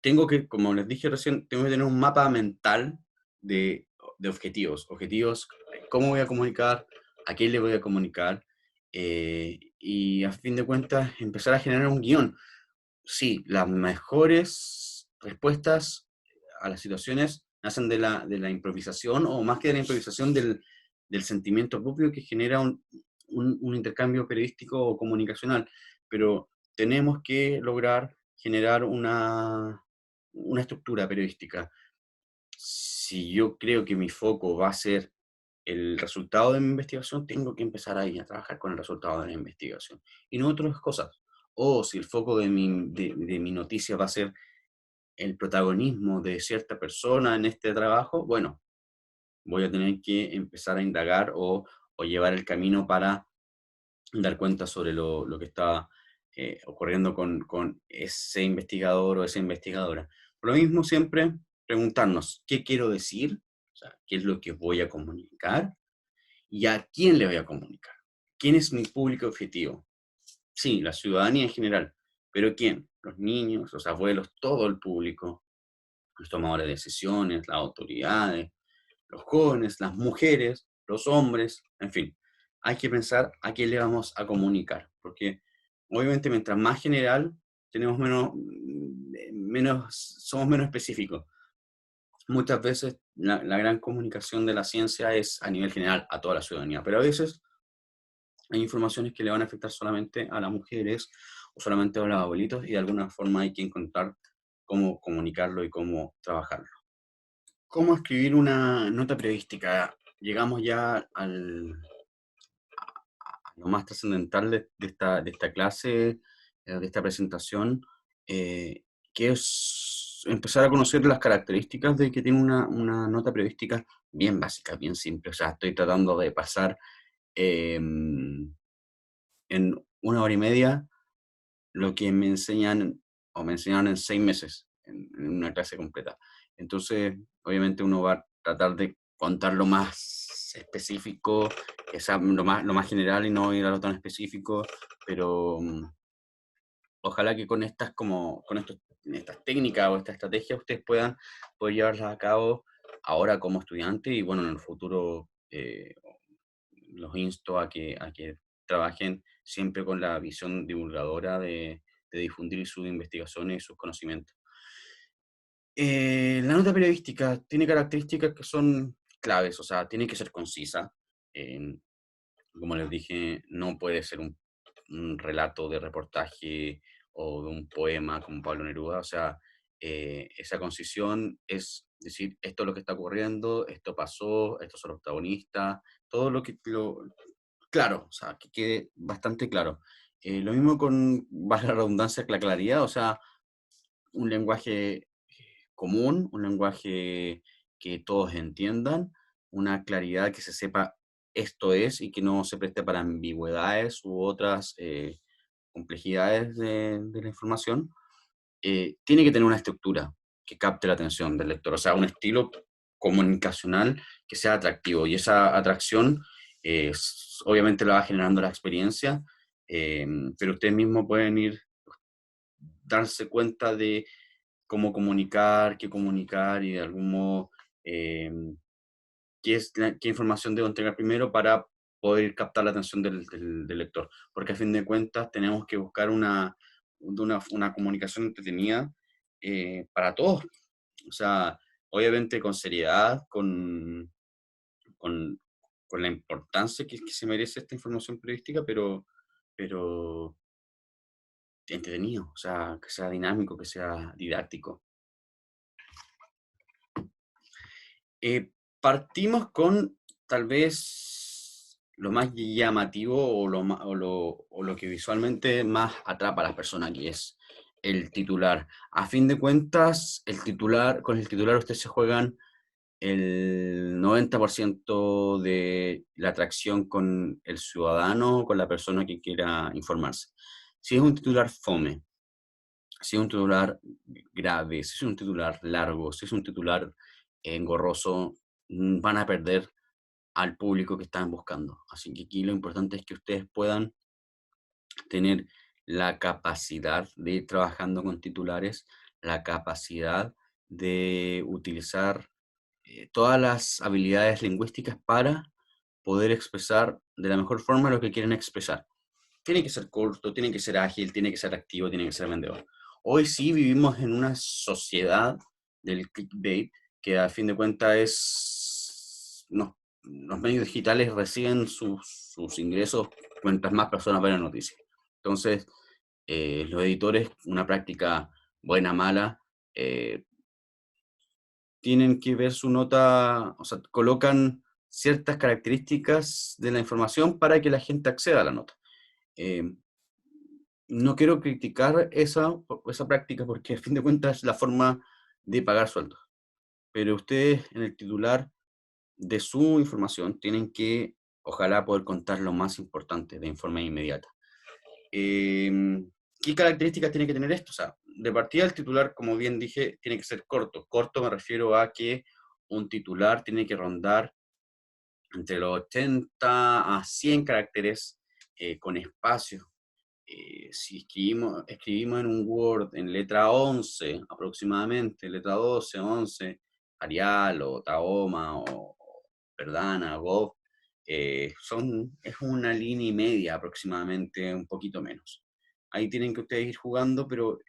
tengo que, como les dije recién, tengo que tener un mapa mental de, de objetivos. Objetivos, cómo voy a comunicar, a quién le voy a comunicar, y a fin de cuentas empezar a generar un guión. Sí, las mejores respuestas a las situaciones nacen de la improvisación, o más que de la improvisación, del sentimiento propio que genera un intercambio periodístico o comunicacional. Pero tenemos que lograr generar una estructura periodística. Si yo creo que mi foco va a ser el resultado de mi investigación, tengo que empezar ahí a trabajar con el resultado de la investigación y no otras cosas. O si el foco de mi noticia va a ser el protagonismo de cierta persona en este trabajo, bueno, voy a tener que empezar a indagar o llevar el camino para dar cuenta sobre lo que está ocurriendo con ese investigador o esa investigadora. Por lo mismo, siempre preguntarnos, ¿qué quiero decir? O sea, ¿qué es lo que voy a comunicar? ¿Y a quién le voy a comunicar? ¿Quién es mi público objetivo? Sí, la ciudadanía en general, pero ¿quién? Los niños, los abuelos, todo el público, los tomadores de decisiones, las autoridades, los jóvenes, las mujeres, los hombres, en fin. Hay que pensar a quién le vamos a comunicar, porque obviamente mientras más general, tenemos somos menos específicos. Muchas veces la gran comunicación de la ciencia es a nivel general a toda la ciudadanía, pero a veces hay informaciones que le van a afectar solamente a las mujeres o solamente a los abuelitos, y de alguna forma hay que encontrar cómo comunicarlo y cómo trabajarlo. ¿Cómo escribir una nota periodística? Llegamos ya a lo más trascendental de esta clase, de esta presentación, eh, que es empezar a conocer las características de que tiene una nota periodística bien básica, bien simple. O sea, estoy tratando de pasar en una hora y media lo que me enseñan o me enseñaron en 6 meses en una clase completa. Entonces, obviamente uno va a tratar de contar lo más específico, que sea lo más general y no ir a lo tan específico, pero ojalá que con estas, estas técnicas o esta estrategia ustedes puedan poder llevarlas a cabo ahora como estudiante, y bueno, en el futuro los insto a que trabajen siempre con la visión divulgadora de difundir sus investigaciones y sus conocimientos. La nota periodística tiene características que son claves, o sea, tiene que ser concisa. eh, Como les dije, no puede ser un relato de reportaje o de un poema como Pablo Neruda, o sea, esa concisión es decir, esto es lo que está ocurriendo, esto pasó, estos son los protagonistas, todo lo que, claro, o sea, que quede bastante claro. Lo mismo con, valga la redundancia, la claridad, o sea, un lenguaje común, un lenguaje que todos entiendan, una claridad que se sepa esto es y que no se preste para ambigüedades u otras complejidades de la información. Tiene que tener una estructura que capte la atención del lector, o sea, un estilo comunicacional que sea atractivo, y esa atracción obviamente la va generando la experiencia, eh, pero ustedes mismos pueden ir darse cuenta de cómo comunicar, qué comunicar y de algún modo eh, qué información debo entregar primero para poder captar la atención del lector. Porque a fin de cuentas tenemos que buscar una comunicación entretenida para todos. O sea, obviamente con seriedad, con, con la importancia que se merece esta información periodística, pero entretenido, o sea, que sea dinámico, que sea didáctico. Eh, Partimos con tal vez lo más llamativo o lo que visualmente más atrapa a las personas, que es el titular. A fin de cuentas, con el titular ustedes se juegan el 90% de la atracción con el ciudadano, con la persona que quiera informarse. Si es un titular fome, si es un titular grave, si es un titular largo, si es un titular engorroso, van a perder al público que están buscando. Así que aquí lo importante es que ustedes puedan tener la capacidad de ir trabajando con titulares, la capacidad de utilizar todas las habilidades lingüísticas para poder expresar de la mejor forma lo que quieren expresar. Tiene que ser corto, tiene que ser ágil, tiene que ser activo, tiene que ser vendedor. Hoy sí vivimos en una sociedad del clickbait que a fin de cuentas es... los medios digitales reciben sus ingresos mientras más personas ven la noticia. Entonces, los editores, una práctica buena, mala, eh, tienen que ver su nota, o sea, colocan ciertas características de la información para que la gente acceda a la nota. Eh, no quiero criticar esa práctica porque a fin de cuentas es la forma de pagar sueldos, pero ustedes en el titular de su información tienen que, ojalá, poder contar lo más importante de forma inmediata. Eh, ¿Qué características tiene que tener esto? O sea, de partida el titular, como bien dije, tiene que ser corto. Corto me refiero a que un titular tiene que rondar entre los 80 a 100 caracteres con espacio. Si escribimos en un Word en letra 11 aproximadamente, letra 12, 11, Arial o Tahoma o Verdana, Gov, es una línea y media aproximadamente, un poquito menos. Ahí tienen que ustedes ir jugando, pero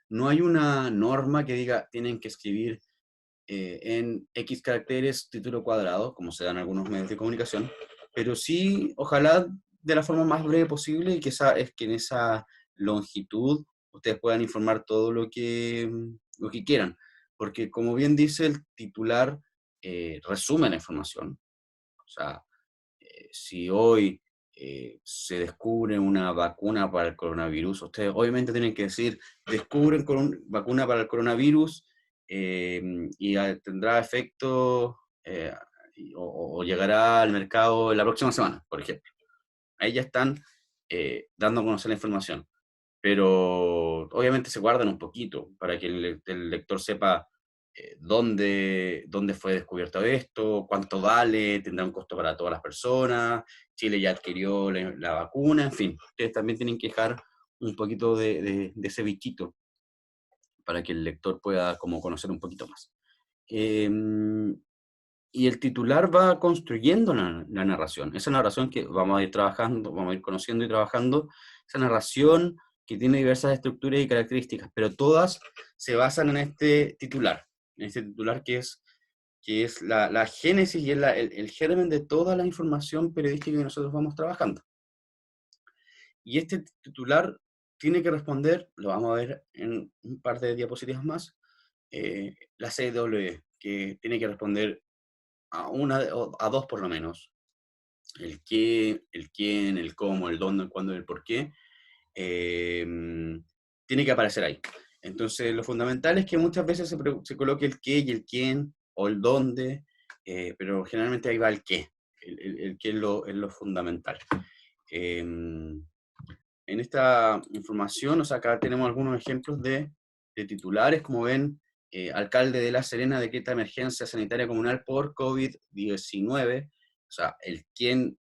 no hay una norma que diga tienen que escribir en X caracteres, título cuadrado, como se dan en algunos medios de comunicación, pero sí, ojalá de la forma más breve posible y es que en esa longitud ustedes puedan informar todo lo que quieran, porque como bien dice el titular, resume la información. O sea, si hoy se descubre una vacuna para el coronavirus, ustedes obviamente tienen que decir, descubren vacuna para el coronavirus eh, y tendrá efecto o llegará al mercado la próxima semana, por ejemplo. Ahí ya están dando a conocer la información, pero obviamente se guardan un poquito para que el lector sepa dónde fue descubierto esto, cuánto vale, tendrá un costo para todas las personas, Chile ya adquirió la vacuna, en fin, ustedes también tienen que dejar un poquito de ese bichito para que el lector pueda como conocer un poquito más. Eh, y el titular va construyendo la narración, esa narración que vamos a ir trabajando, vamos a ir conociendo y trabajando, esa narración que tiene diversas estructuras y características, pero todas se basan en este titular que es la génesis y es el germen de toda la información periodística que nosotros vamos trabajando. Y este titular tiene que responder, lo vamos a ver en un par de diapositivas más, la CW, que tiene que responder a una o a dos por lo menos. El qué, el quién, el cómo, el dónde, el cuándo, el por qué. eh, Tiene que aparecer ahí. Entonces, lo fundamental es que muchas veces se coloque el qué y el quién o el dónde, pero generalmente ahí va el qué. El qué es lo fundamental. Eh, en esta información, o sea, acá tenemos algunos ejemplos de titulares, como ven, alcalde de La Serena decreta emergencia sanitaria comunal por COVID-19, o sea, el quién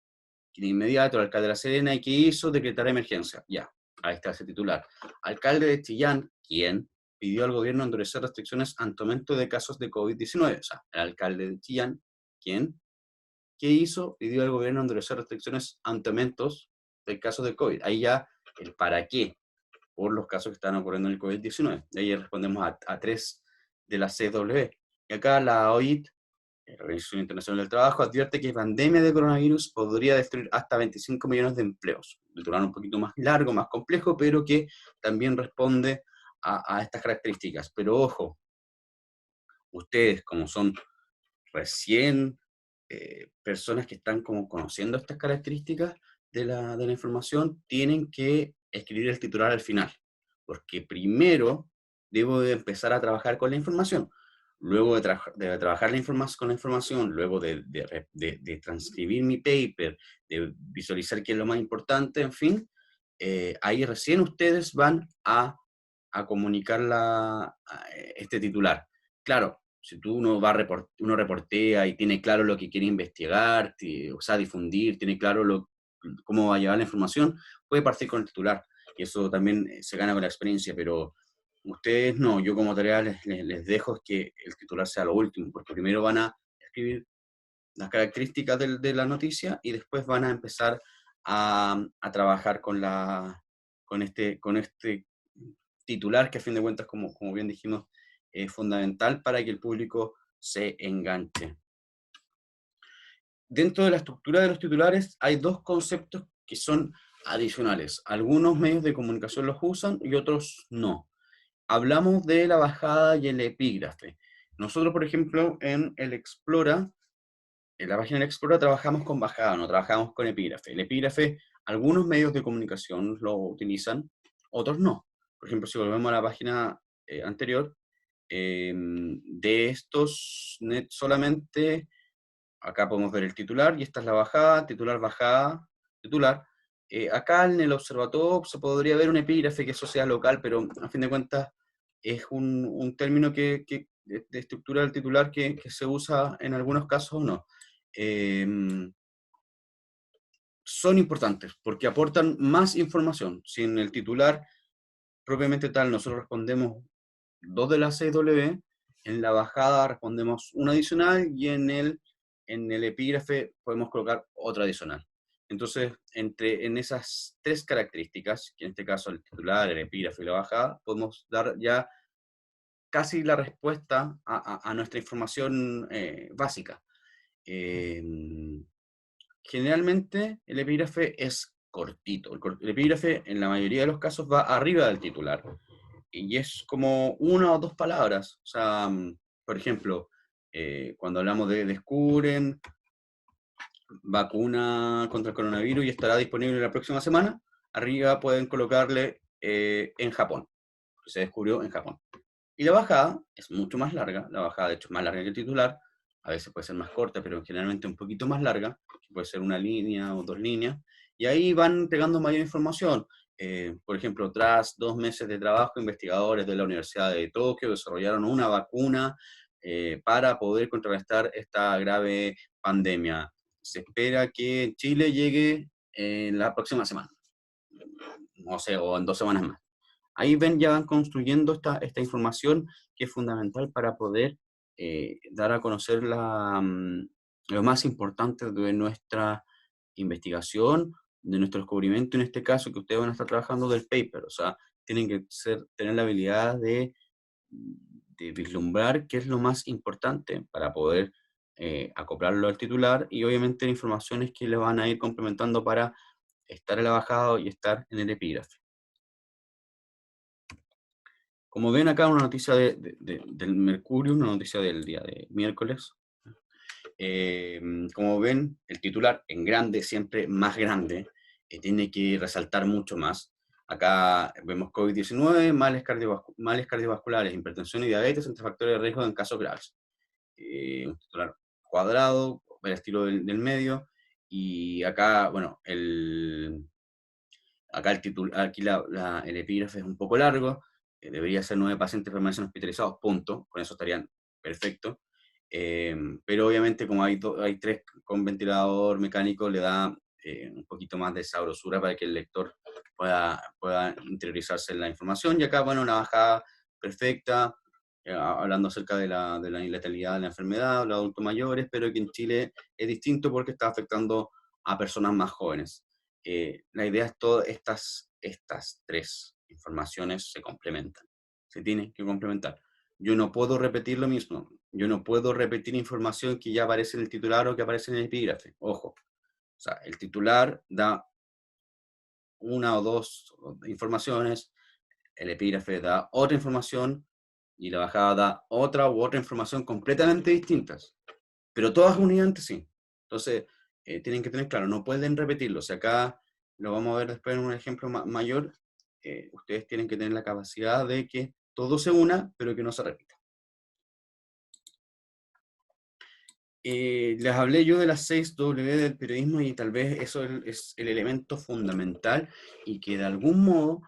de inmediato, el alcalde de La Serena, ¿y qué hizo? Decretar emergencia. Ya, ahí está ese titular. Alcalde de Chillán, ¿quién? Pidió al gobierno endurecer restricciones ante aumento de casos de COVID-19. O sea, el alcalde de Chillán, ¿quién? ¿Qué hizo? Pidió al gobierno endurecer restricciones ante aumentos de casos de COVID. Ahí ya el para qué, por los casos que están ocurriendo en el COVID-19. De ahí respondemos a tres de la CW. Y acá la OIT, la Organización Internacional del Trabajo, advierte que la pandemia de coronavirus podría destruir hasta 25 millones de empleos. Un titular un poquito más largo, más complejo, pero que también responde a estas características. Pero ojo, ustedes como son recién personas que están como conociendo estas características de la información, tienen que escribir el titular al final, porque primero debo de empezar a trabajar con la información, luego de trabajar con la información, luego de transcribir mi paper, de visualizar qué es lo más importante, en fin, ahí recién ustedes van a comunicar este titular. Claro, si tú uno reportea y tiene claro lo que quiere investigar, o sea, difundir, tiene claro cómo va a llevar la información, puede partir con el titular. Y eso también se gana con la experiencia, pero ustedes no, yo como tarea les dejo es que el titular sea lo último, porque primero van a escribir las características de la noticia y después van a empezar a trabajar con este titular que a fin de cuentas, como bien dijimos, es fundamental para que el público se enganche. Dentro de la estructura de los titulares hay dos conceptos que son adicionales. Algunos medios de comunicación los usan y otros no. Hablamos de la bajada y el epígrafe. Nosotros, por ejemplo, en el Explora, en la página del Explora trabajamos con bajada, no trabajamos con epígrafe. El epígrafe, algunos medios de comunicación lo utilizan, otros no. Por ejemplo, si volvemos a la página anterior, de estos net solamente, acá podemos ver el titular, y esta es la bajada, titular, titular. Acá en el observatorio se podría ver un epígrafe, que eso sea local, pero a fin de cuentas es un término de estructura del titular que se usa en algunos casos o no. Eh, Son importantes porque aportan más información. Si en el titular propiamente tal nosotros respondemos dos de las CW, en la bajada respondemos una adicional y en el epígrafe podemos colocar otra adicional. Entonces, en esas tres características, que en este caso el titular, el epígrafe y la bajada, podemos dar ya casi la respuesta a nuestra información básica. Eh, Generalmente el epígrafe es cortito. El epígrafe en la mayoría de los casos va arriba del titular y es como una o dos palabras. O sea, por ejemplo, cuando hablamos de descubren vacuna contra el coronavirus y estará disponible la próxima semana, arriba pueden colocarle en Japón, que se descubrió en Japón. Y la bajada es mucho más larga, la bajada de hecho es más larga que el titular, a veces puede ser más corta, pero generalmente un poquito más larga, que puede ser una línea o dos líneas, y ahí van pegando mayor información. Por ejemplo, tras 2 meses de trabajo, investigadores de la Universidad de Tokio desarrollaron una vacuna para poder contrarrestar esta grave pandemia. Se espera que Chile llegue en la próxima semana, no sé, o en 2 semanas más. Ahí ven, ya van construyendo esta información que es fundamental para poder dar a conocer lo más importante de nuestra investigación, de nuestro descubrimiento, en este caso que ustedes van a estar trabajando del paper. O sea, tienen que tener la habilidad de vislumbrar qué es lo más importante para poder acoplarlo al titular y obviamente informaciones que le van a ir complementando para estar en la bajada y estar en el epígrafe. Como ven acá una noticia del Mercurio, una noticia del día de miércoles. Como ven, el titular en grande, siempre más grande, tiene que resaltar mucho más. Acá vemos COVID-19, males cardiovasculares, hipertensión y diabetes entre factores de riesgo en casos graves. Un titular cuadrado, el estilo del medio, y acá, bueno, acá aquí el epígrafe es un poco largo, debería ser 9 pacientes permanecen hospitalizados, punto, con eso estarían perfecto. Pero obviamente como hay 3 con ventilador mecánico, le da un poquito más de sabrosura para que el lector pueda interiorizarse en la información. Y acá, bueno, una bajada perfecta, hablando acerca de la letalidad de la enfermedad, los adultos mayores, pero que en Chile es distinto porque está afectando a personas más jóvenes. La idea es todas estas 3 informaciones se complementan, se tienen que complementar. Yo no puedo repetir lo mismo, yo no puedo repetir información que ya aparece en el titular o que aparece en el epígrafe, ojo. O sea, el titular da una o dos informaciones, el epígrafe da otra información y la bajada da otra u otra información completamente distintas, pero todas unidas entre sí. Entonces, tienen que tener claro, no pueden repetirlo. O sea, acá lo vamos a ver después en un ejemplo mayor. Ustedes tienen que tener la capacidad de que todo se una, pero que no se repita. Les hablé yo de las 6W del periodismo y tal vez eso es el elemento fundamental y que de algún modo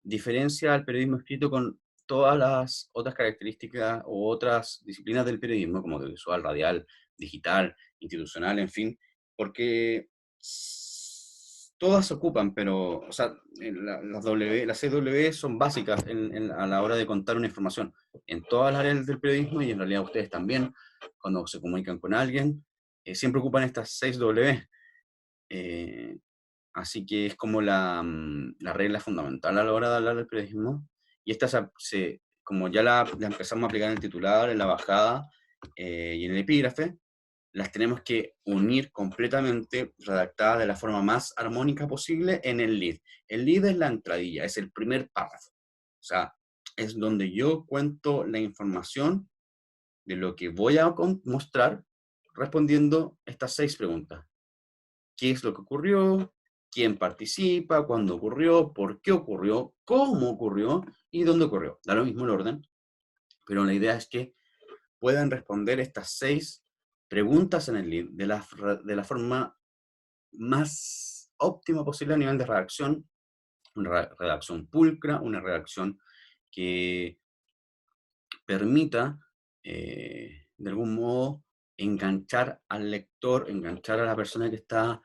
diferencia al periodismo escrito con todas las otras características o otras disciplinas del periodismo, como audiovisual, radial, digital, institucional, en fin, porque todas se ocupan, pero o sea, las 6W son básicas a la hora de contar una información en todas las áreas del periodismo y en realidad ustedes también cuando se comunican con alguien, siempre ocupan estas 6W. eh, Así que es como la regla fundamental a la hora de hablar del periodismo. Y esta, como ya la empezamos a aplicar en el titular, en la bajada y en el epígrafe, las tenemos que unir completamente, redactadas de la forma más armónica posible en el lead. El lead es la entradilla, es el primer párrafo. O sea, es donde yo cuento la información de lo que voy a mostrar respondiendo estas 6 preguntas. ¿Qué es lo que ocurrió? ¿Quién participa? ¿Cuándo ocurrió? ¿Por qué ocurrió? ¿Cómo ocurrió? ¿Y dónde ocurrió? Da lo mismo el orden, pero la idea es que puedan responder estas 6 preguntas en el lead de la forma más óptima posible a nivel de redacción, una redacción pulcra, una redacción que permita, de algún modo, enganchar al lector, enganchar a la persona que está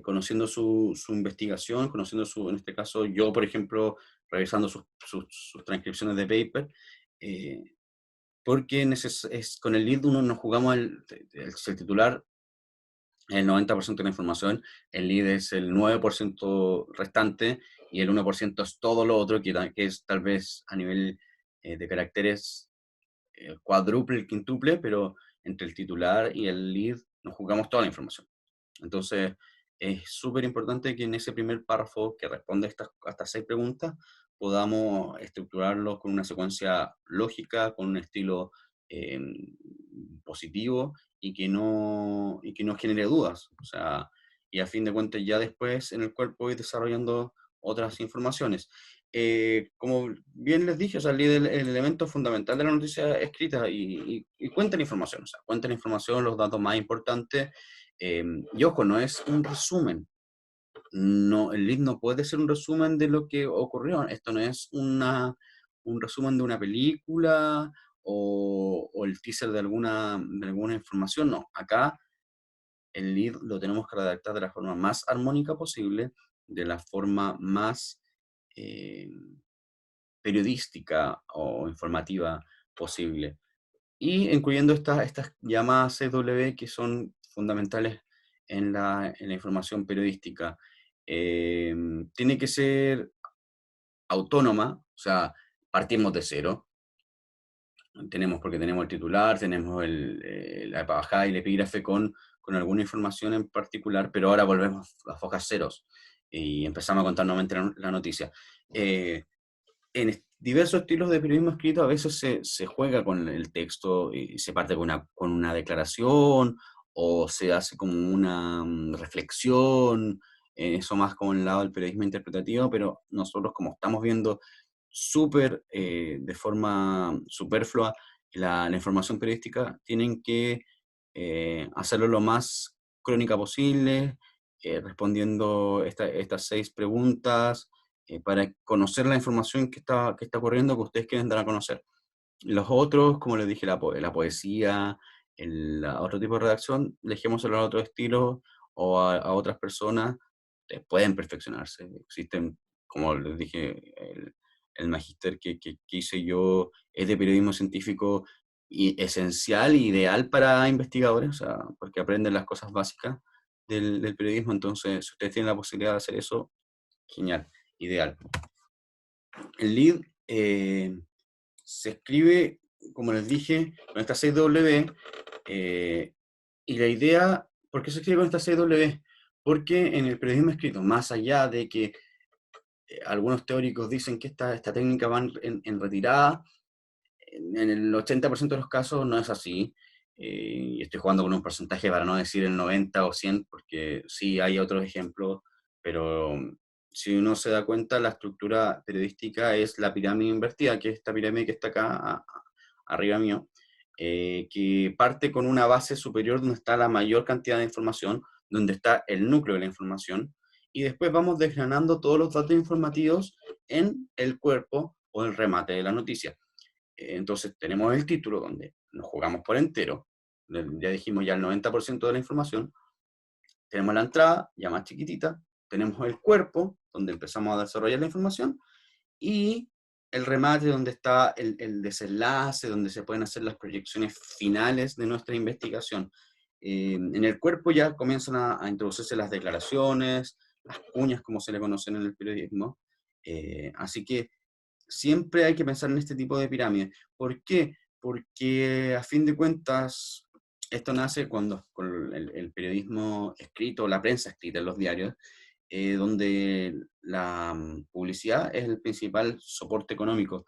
conociendo su investigación, conociendo en este caso, yo, por ejemplo, revisando sus transcripciones de paper, eh, porque con el lead uno nos jugamos el titular, el 90% de la información, el lead es el 9% restante y el 1% es todo lo otro, que es tal vez a nivel de caracteres el cuádruple, el quíntuple, pero entre el titular y el lead nos jugamos toda la información. Entonces, es súper importante que en ese primer párrafo que responde a estas 6 preguntas, podamos estructurarlo con una secuencia lógica, con un estilo eh, positivo y que no genere dudas. O sea, y a fin de cuentas ya después en el cual puedo ir desarrollando otras informaciones. Como bien les dije, o sea, el elemento fundamental de la noticia escrita y cuenta la información, o sea, cuenta la información, los datos más importantes, y ojo, no es un resumen, no, el lead no puede ser un resumen de lo que ocurrió, esto no es un resumen de una película o el teaser de alguna información, no, acá el lead lo tenemos que redactar de la forma más armónica posible, de la forma más eh, periodística o informativa posible. Y incluyendo estas llamadas CW que son fundamentales en la información periodística. Tiene que ser autónoma, o sea, partimos de cero. Porque tenemos el titular, tenemos la bajada y el epígrafe con alguna información en particular, pero ahora volvemos a fojas ceros y empezamos a contar nuevamente la noticia. diversos estilos de periodismo escrito a veces se juega con el texto y se parte con una declaración o se hace como una reflexión, eso más como el lado del periodismo interpretativo, pero nosotros como estamos viendo súper de forma superflua la información periodística, tienen que hacerlo lo más crónica posible, respondiendo estas 6 preguntas para conocer la información que está ocurriendo que ustedes quieren dar a conocer. Los otros, como les dije, la poesía, otro tipo de redacción, dejémoselo a otro estilo o a otras personas, pueden perfeccionarse. Existen, como les dije, el magíster que hice yo es de periodismo científico y esencial, ideal para investigadores, o sea, porque aprenden las cosas básicas del periodismo. Entonces, si ustedes tienen la posibilidad de hacer eso, genial, ideal. El lead se escribe, como les dije, con esta 6W, y la idea, ¿por qué se escribe con esta 6W? Porque en el periodismo escrito, más allá de que algunos teóricos dicen que esta técnica va en retirada, en el 80% de los casos no es así. Y estoy jugando con un porcentaje para no decir el 90 o 100, porque sí hay otros ejemplos, pero si uno se da cuenta, la estructura periodística es la pirámide invertida, que es esta pirámide que está acá arriba mío, que parte con una base superior donde está la mayor cantidad de información, donde está el núcleo de la información, y después vamos desgranando todos los datos informativos en el cuerpo o el remate de la noticia. Entonces tenemos el título donde nos jugamos por entero, ya dijimos ya el 90% de la información, tenemos la entrada ya más chiquitita, tenemos el cuerpo donde empezamos a desarrollar la información y el remate donde está el desenlace, donde se pueden hacer las proyecciones finales de nuestra investigación. En el cuerpo ya comienzan a introducirse las declaraciones, las cuñas como se le conocen en el periodismo, así que siempre hay que pensar en este tipo de pirámide. ¿Por qué? Porque a fin de cuentas, esto nace cuando con el periodismo escrito, la prensa escrita en los diarios, donde la publicidad es el principal soporte económico.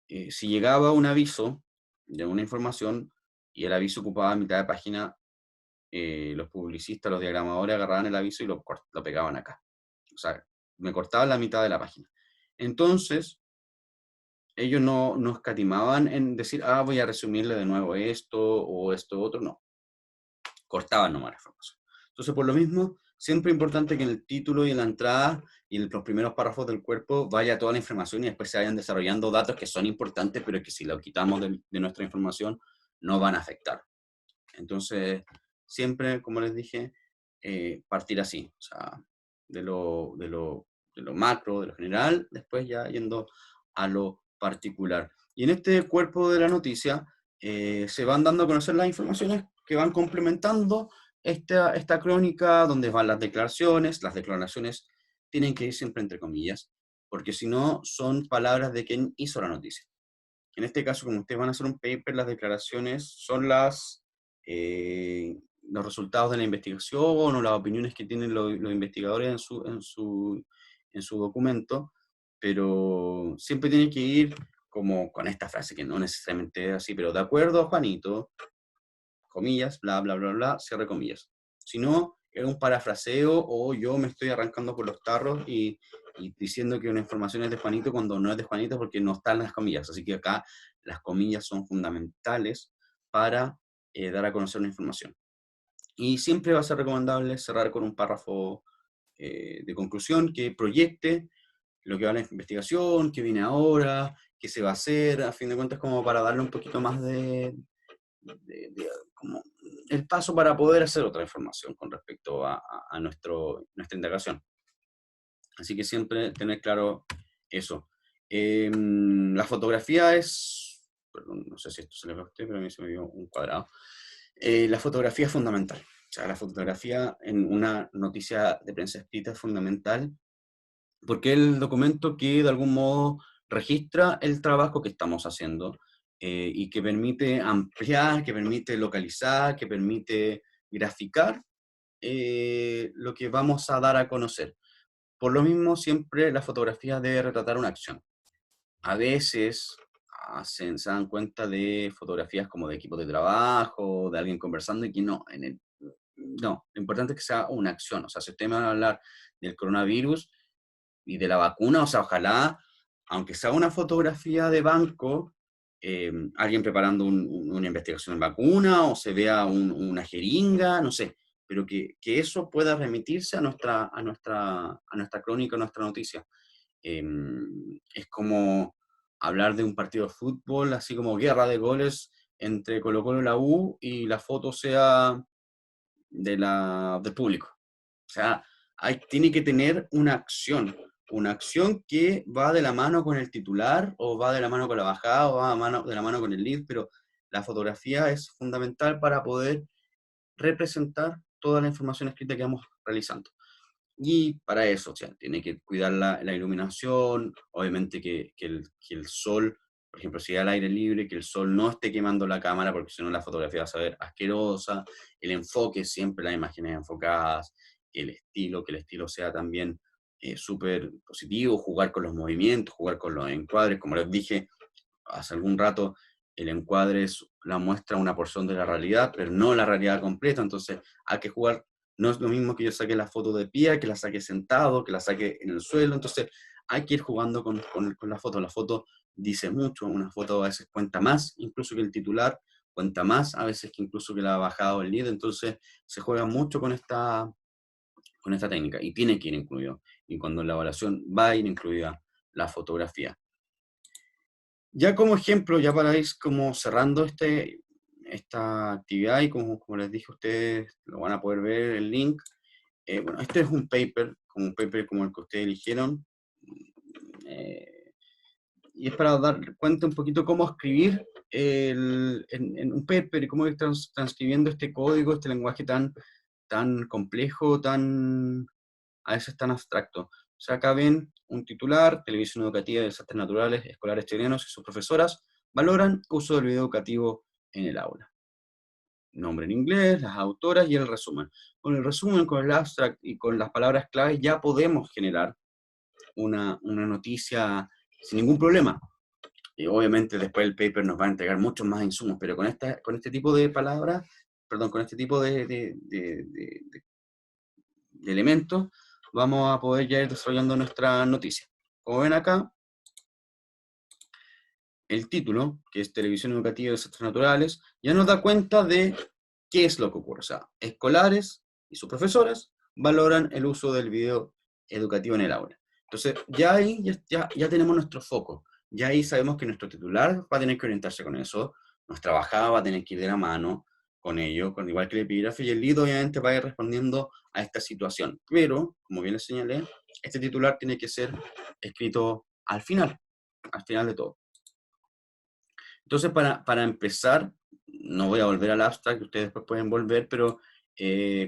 Si llegaba un aviso de una información y el aviso ocupaba mitad de página, los publicistas, los diagramadores agarraban el aviso y lo pegaban acá. O sea, me cortaban la mitad de la página. Entonces, ellos no escatimaban en decir, voy a resumirle de nuevo esto o esto otro, no, cortaban nomás la información. Entonces, por lo mismo, siempre es importante que en el título y en la entrada y en los primeros párrafos del cuerpo vaya toda la información y después se vayan desarrollando datos que son importantes, pero que si lo quitamos de nuestra información no van a afectar. Entonces, siempre, como les dije, partir así, o sea, de lo macro, de lo general, después ya yendo a lo particular. Y en este cuerpo de la noticia se van dando a conocer las informaciones que van complementando esta crónica, donde van las declaraciones tienen que ir siempre entre comillas, porque si no son palabras de quien hizo la noticia. En este caso, como ustedes van a hacer un paper, las declaraciones son los resultados de la investigación o las opiniones que tienen los investigadores en su documento, pero siempre tiene que ir como con esta frase, que no necesariamente es así, pero de acuerdo a Juanito, comillas, bla, bla, bla, bla, cierre comillas. Si no, es un parafraseo o yo me estoy arrancando por los tarros y diciendo que una información es de Juanito cuando no es de Juanito porque no están las comillas. Así que acá las comillas son fundamentales para dar a conocer una información. Y siempre va a ser recomendable cerrar con un párrafo de conclusión que proyecte lo que va a la investigación, qué viene ahora, qué se va a hacer, a fin de cuentas como para darle un poquito más como el paso para poder hacer otra información con respecto a nuestra indagación. Así que siempre tener claro eso. La fotografía perdón, no sé si esto se le ve a usted, pero a mí se me vio un cuadrado. La fotografía es fundamental. O sea, la fotografía en una noticia de prensa escrita es fundamental porque es el documento que de algún modo registra el trabajo que estamos haciendo y que permite ampliar, que permite localizar, que permite graficar lo que vamos a dar a conocer. Por lo mismo, siempre la fotografía debe retratar una acción. a veces se dan cuenta de fotografías como de equipos de trabajo, de alguien conversando, y que no, no, lo importante es que sea una acción. O sea, si ustedes me van a hablar del coronavirus y de la vacuna, o sea, ojalá, aunque sea una fotografía de banco, alguien preparando una investigación en vacuna, o se vea una jeringa, no sé, pero que eso pueda remitirse a nuestra crónica, a nuestra noticia. Es como hablar de un partido de fútbol, así como guerra de goles entre Colo-Colo y la U, y la foto sea del público. O sea, tiene que tener una acción que va de la mano con el titular, o va de la mano con la bajada, o va de la mano con el lead, pero la fotografía es fundamental para poder representar toda la información escrita que vamos realizando. Y para eso, o sea, tiene que cuidar la iluminación, obviamente que el sol, por ejemplo, si hay al aire libre, que el sol no esté quemando la cámara, porque si no la fotografía va a ser asquerosa, el enfoque, siempre las imágenes enfocadas, que el estilo sea también súper positivo, jugar con los movimientos, jugar con los encuadres, como les dije hace algún rato, el encuadre es la muestra, una porción de la realidad, pero no la realidad completa, entonces hay que jugar. No es lo mismo que yo saque la foto de pie, que la saque sentado, que la saque en el suelo, entonces hay que ir jugando con la foto. La foto dice mucho, una foto a veces cuenta más, incluso que el titular, cuenta más a veces que incluso que la ha bajado el lead, entonces se juega mucho con esta técnica, y tiene que ir incluido, y cuando en la evaluación va a ir incluida la fotografía. Ya como ejemplo, ya para ir como cerrando esta actividad, y como les dije, ustedes lo van a poder ver el link. Bueno, este es un paper como el que ustedes eligieron, eh, y es para dar cuenta un poquito cómo escribir en un paper, y cómo ir transcribiendo este código, este lenguaje tan complejo, a veces tan abstracto. O sea, acá ven un titular: Televisión Educativa de Desastres Naturales, escolares chilenos y sus profesoras valoran uso del video educativo en el aula. Nombre en inglés, las autoras y el resumen. Con el resumen, con el abstract y con las palabras claves ya podemos generar una noticia sin ningún problema. Y obviamente después el paper nos va a entregar muchos más insumos, pero con este tipo de palabras, perdón, con este tipo de elementos, vamos a poder ya ir desarrollando nuestra noticia. Como ven acá, el título, que es Televisión Educativa de Desastres Naturales, ya nos da cuenta de qué es lo que ocurre. O sea, escolares y sus profesoras valoran el uso del video educativo en el aula. Entonces, ya ahí ya tenemos nuestro foco. Ya ahí sabemos que nuestro titular va a tener que orientarse con eso, nuestra bajada va a tener que ir de la mano con ello, igual que el epígrafe, y el lead obviamente va a ir respondiendo a esta situación. Pero, como bien les señalé, este titular tiene que ser escrito al final de todo. Entonces, para empezar, no voy a volver al abstract, que ustedes después pueden volver, pero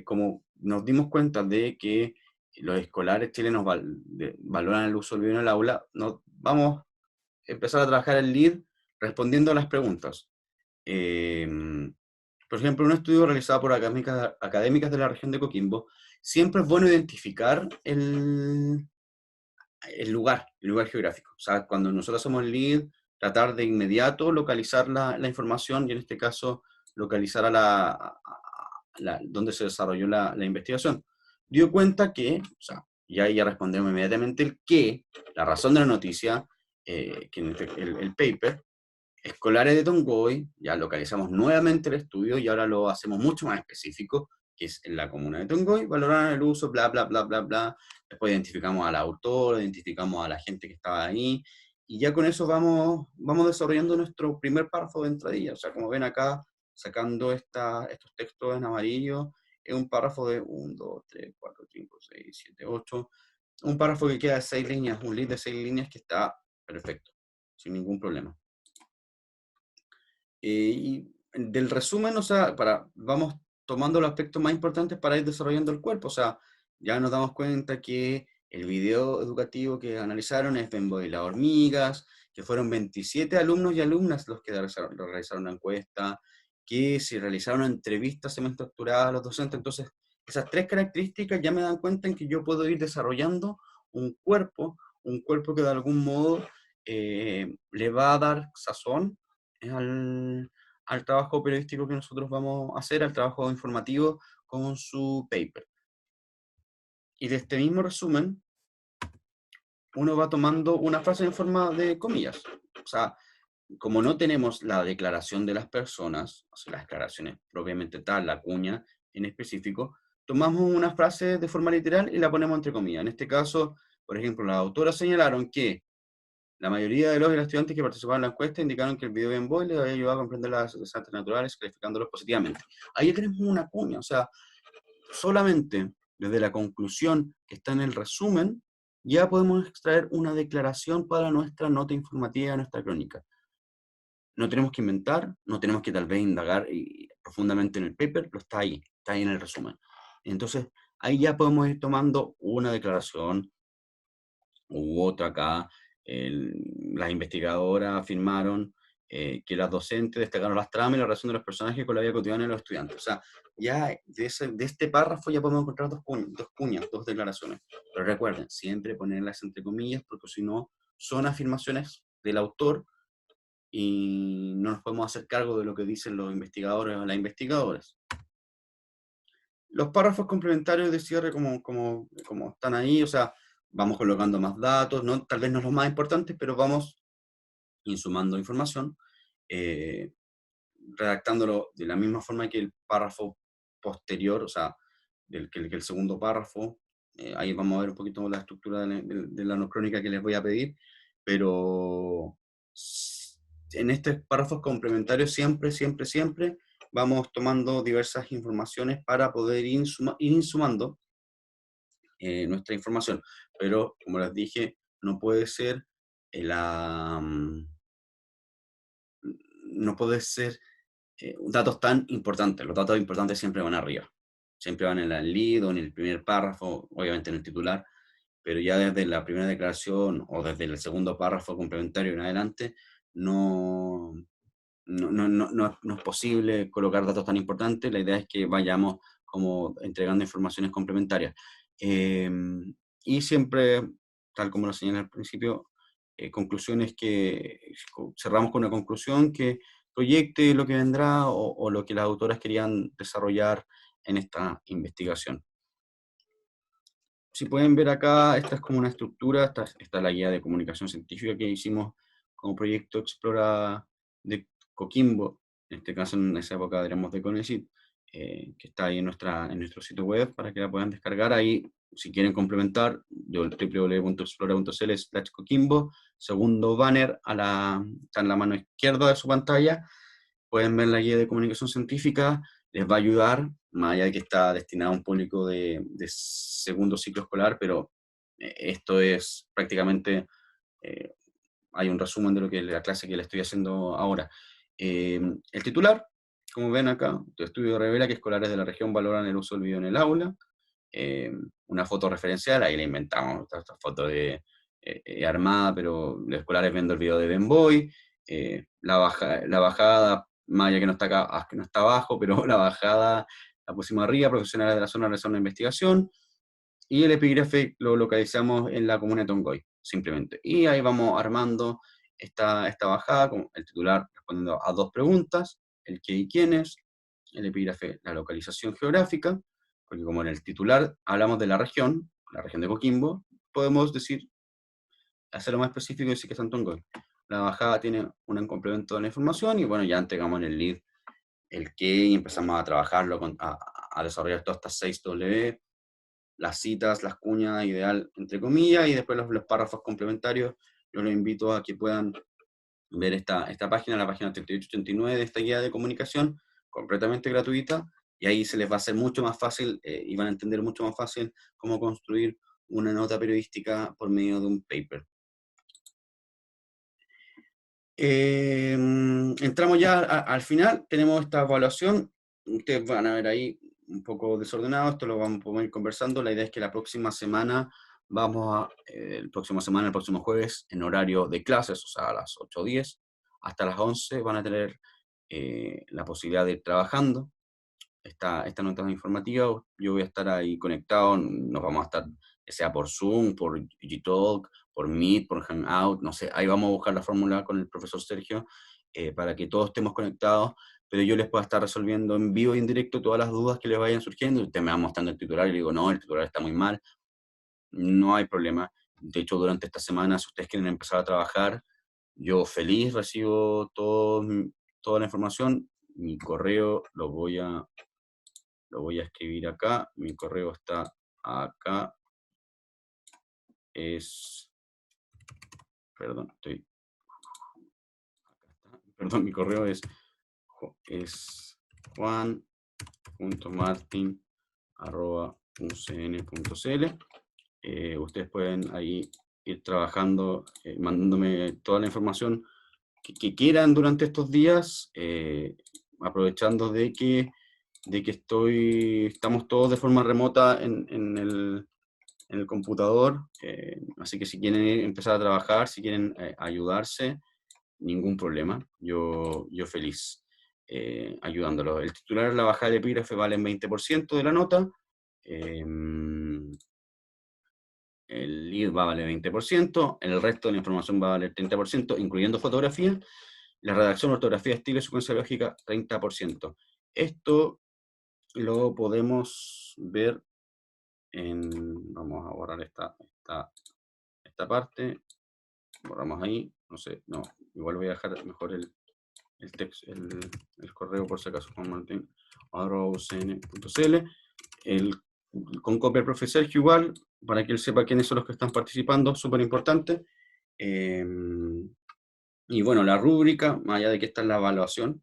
como nos dimos cuenta de que los escolares chilenos valoran el uso del video en el aula, vamos a empezar a trabajar el lead respondiendo a las preguntas. Eh, por ejemplo, un estudio realizado por académicas de la región de Coquimbo, siempre es bueno identificar el lugar geográfico. O sea, cuando nosotros somos lead, tratar de inmediato localizar la información, y en este caso localizar donde se desarrolló la investigación. Dio cuenta que, o sea, y ahí ya respondemos inmediatamente el qué, la razón de la noticia, que el paper, escolares de Tongoy, ya localizamos nuevamente el estudio y ahora lo hacemos mucho más específico, que es en la comuna de Tongoy, valorar el uso, bla, bla, bla, bla, bla. Después identificamos al autor, identificamos a la gente que estaba ahí, y ya con eso vamos desarrollando nuestro primer párrafo de entradilla. O sea, como ven acá, sacando estos textos en amarillo, es un párrafo de 1, 2, 3, 4, 5, 6, 7, 8, un párrafo que queda de 6 líneas, un lead de 6 líneas que está perfecto, sin ningún problema. Y del resumen, o sea, vamos tomando los aspectos más importantes para ir desarrollando el cuerpo. O sea, ya nos damos cuenta que el video educativo que analizaron es Bembo y las hormigas, que fueron 27 alumnos y alumnas los que realizaron la encuesta, que se realizaron entrevistas semi-estructuradas a los docentes. Entonces, esas tres características ya me dan cuenta en que yo puedo ir desarrollando un cuerpo que de algún modo le va a dar sazón al trabajo periodístico que nosotros vamos a hacer, al trabajo informativo con su paper. Y de este mismo resumen, uno va tomando una frase en forma de comillas. O sea, como no tenemos la declaración de las personas, o sea, las declaraciones propiamente tal, la cuña en específico, tomamos una frase de forma literal y la ponemos entre comillas. En este caso, por ejemplo, las autoras señalaron que la mayoría de los y las estudiantes que participaron en la encuesta indicaron que el video Game Boy les había ayudado a comprender las desastres naturales, calificándolos positivamente. Ahí tenemos una cuña, o sea, solamente desde la conclusión que está en el resumen, ya podemos extraer una declaración para nuestra nota informativa, nuestra crónica. No tenemos que inventar, no tenemos que tal vez indagar profundamente en el paper, pero está ahí en el resumen. Entonces, ahí ya podemos ir tomando una declaración u otra acá. Las investigadoras afirmaron que las docentes destacaron las tramas y la relación de los personajes con la vida cotidiana de los estudiantes. O sea, ya de este párrafo ya podemos encontrar dos cuñas, dos declaraciones. Pero recuerden, siempre ponerlas entre comillas, porque si no, son afirmaciones del autor y no nos podemos hacer cargo de lo que dicen los investigadores o las investigadoras. Los párrafos complementarios de cierre como están ahí, o sea, vamos colocando más datos, ¿no? Tal vez no los más importantes, pero vamos insumando información, eh, redactándolo de la misma forma que el párrafo posterior, o sea, que el segundo párrafo. Ahí vamos a ver un poquito la estructura de la crónica que les voy a pedir, pero en estos párrafos complementarios siempre vamos tomando diversas informaciones para poder ir insumando nuestra información. Pero, como les dije, no puede ser la... no puede ser datos tan importantes. Los datos importantes siempre van arriba. Siempre van en el lead o en el primer párrafo, obviamente en el titular, pero ya desde la primera declaración o desde el segundo párrafo complementario en adelante, no, no es posible colocar datos tan importantes. La idea es que vayamos como entregando informaciones complementarias. Eh, y siempre, tal como lo señalé al principio, conclusiones que cerramos con una conclusión que proyecte lo que vendrá o lo que las autoras querían desarrollar en esta investigación. Si pueden ver acá, esta es como una estructura, esta es la guía de comunicación científica que hicimos como proyecto Explora de Coquimbo, en este caso en esa época éramos de CONECYT, que está ahí en nuestro sitio web para que la puedan descargar. Ahí, si quieren complementar, www.explora.cl/Coquimbo, segundo banner está en la mano izquierda de su pantalla, pueden ver la guía de comunicación científica, les va a ayudar, más allá de que está destinado a un público de segundo ciclo escolar, pero esto es prácticamente, eh, hay un resumen de lo que la clase que le estoy haciendo ahora. El titular, como ven acá, tu estudio revela que escolares de la región valoran el uso del video en el aula. Una foto referencial, ahí la inventamos, esta foto de armada, pero los escolares viendo el video de Ben Boy. La bajada, más allá que no está acá, que no está abajo, pero la bajada la pusimos arriba, profesionales de la zona realizaron una investigación, y el epígrafe lo localizamos en la comuna de Tongoy, simplemente. Y ahí vamos armando esta bajada, con el titular respondiendo a dos preguntas, el qué y quiénes, el epígrafe, la localización geográfica, porque como en el titular hablamos de la región de Coquimbo, podemos decir, hacerlo más específico y decir que es Tongoy. La bajada tiene un complemento de la información y bueno, ya entregamos en el lead el qué y empezamos a trabajarlo, a desarrollar todas estas 6W, las citas, las cuñas, ideal, entre comillas, y después los párrafos complementarios. Yo los invito a que puedan ver esta página, la página 3889 de esta guía de comunicación, completamente gratuita, y ahí se les va a hacer mucho más fácil y van a entender mucho más fácil cómo construir una nota periodística por medio de un paper. Entramos ya al final, tenemos esta evaluación, ustedes van a ver ahí un poco desordenado, esto lo vamos a ir conversando, la idea es que la próxima semana el próximo jueves, en horario de clases, o sea, a las 8:10 hasta las 11 van a tener la posibilidad de ir trabajando esta nota informativa. Yo voy a estar ahí conectado, nos vamos a estar, ya sea por Zoom, por Gtalk, por Meet, por Hangout, no sé, ahí vamos a buscar la fórmula con el profesor Sergio, para que todos estemos conectados, pero yo les pueda estar resolviendo en vivo y en directo todas las dudas que les vayan surgiendo. Usted me va mostrando el titular y le digo, no, el titular está muy mal, no hay problema. De hecho, durante esta semana, si ustedes quieren empezar a trabajar, yo feliz recibo toda la información. Mi correo lo voy a escribir acá. Mi correo está acá. Perdón, perdón, mi correo es juan.martin@ucn.cl. Ustedes pueden ahí ir trabajando, mandándome toda la información que quieran durante estos días, aprovechando de que estamos todos de forma remota en el computador, así que si quieren empezar a trabajar, si quieren ayudarse, ningún problema, yo feliz ayudándolo. El titular, la bajada de epígrafe vale en 20% de la nota, el lead va a valer 20%, el resto de la información va a valer 30%, incluyendo fotografía, la redacción, ortografía, estilo y secuencia lógica, 30%. Esto lo podemos ver vamos a borrar esta parte, borramos ahí, no sé, no, igual voy a dejar mejor el texto, el correo por si acaso, juanmartin@ucn.cl, con copia del profe Sergio igual, para que él sepa quiénes son los que están participando, súper importante. Y bueno, la rúbrica, más allá de que esta es la evaluación,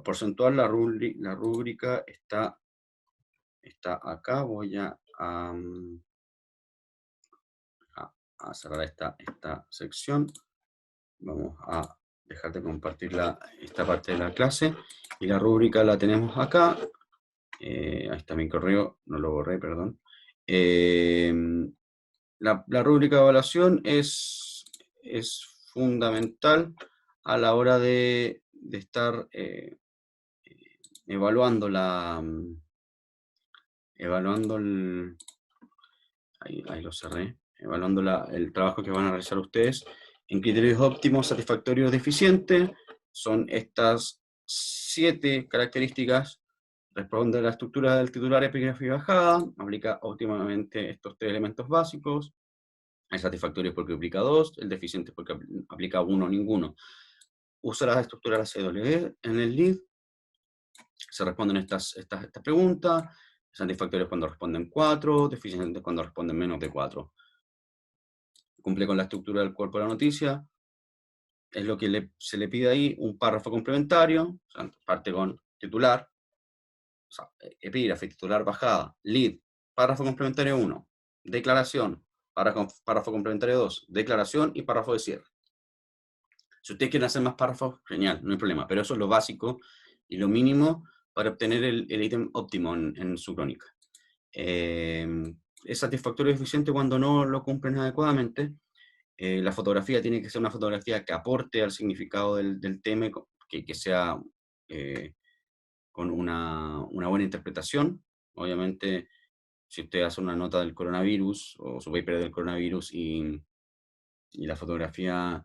porcentual, la rúbrica está acá. Voy a cerrar esta sección. Vamos a dejar de compartir esta parte de la clase. Y la rúbrica la tenemos acá. Ahí está mi correo, no lo borré, perdón. La rúbrica de evaluación es fundamental a la hora de estar evaluando ahí lo cerré, evaluando el trabajo que van a realizar ustedes en criterios óptimos, satisfactorios, deficientes. Son estas 7 características. Responde a la estructura del titular, epígrafe y bajada, aplica óptimamente estos 3 elementos básicos. El satisfactorio es porque aplica 2, el deficiente es porque aplica 1 o ninguno. Usa las estructuras CW en el lead. Se responden estas preguntas. Satisfactorios cuando responden 4, deficientes cuando responden menos de 4. Cumple con la estructura del cuerpo de la noticia. Es lo que se le pide ahí, un párrafo complementario, o sea, parte con titular, o sea, epígrafe, titular, bajada, lead, párrafo complementario 1, declaración, párrafo complementario 2, declaración y párrafo de cierre. Si ustedes quieren hacer más párrafos, genial, no hay problema, pero eso es lo básico y lo mínimo para obtener el ítem óptimo en su crónica. Es satisfactorio y eficiente cuando no lo cumplen adecuadamente. La fotografía tiene que ser una fotografía que aporte al significado del tema, que sea con una buena interpretación. Obviamente, si usted hace una nota del coronavirus o su paper del coronavirus y la fotografía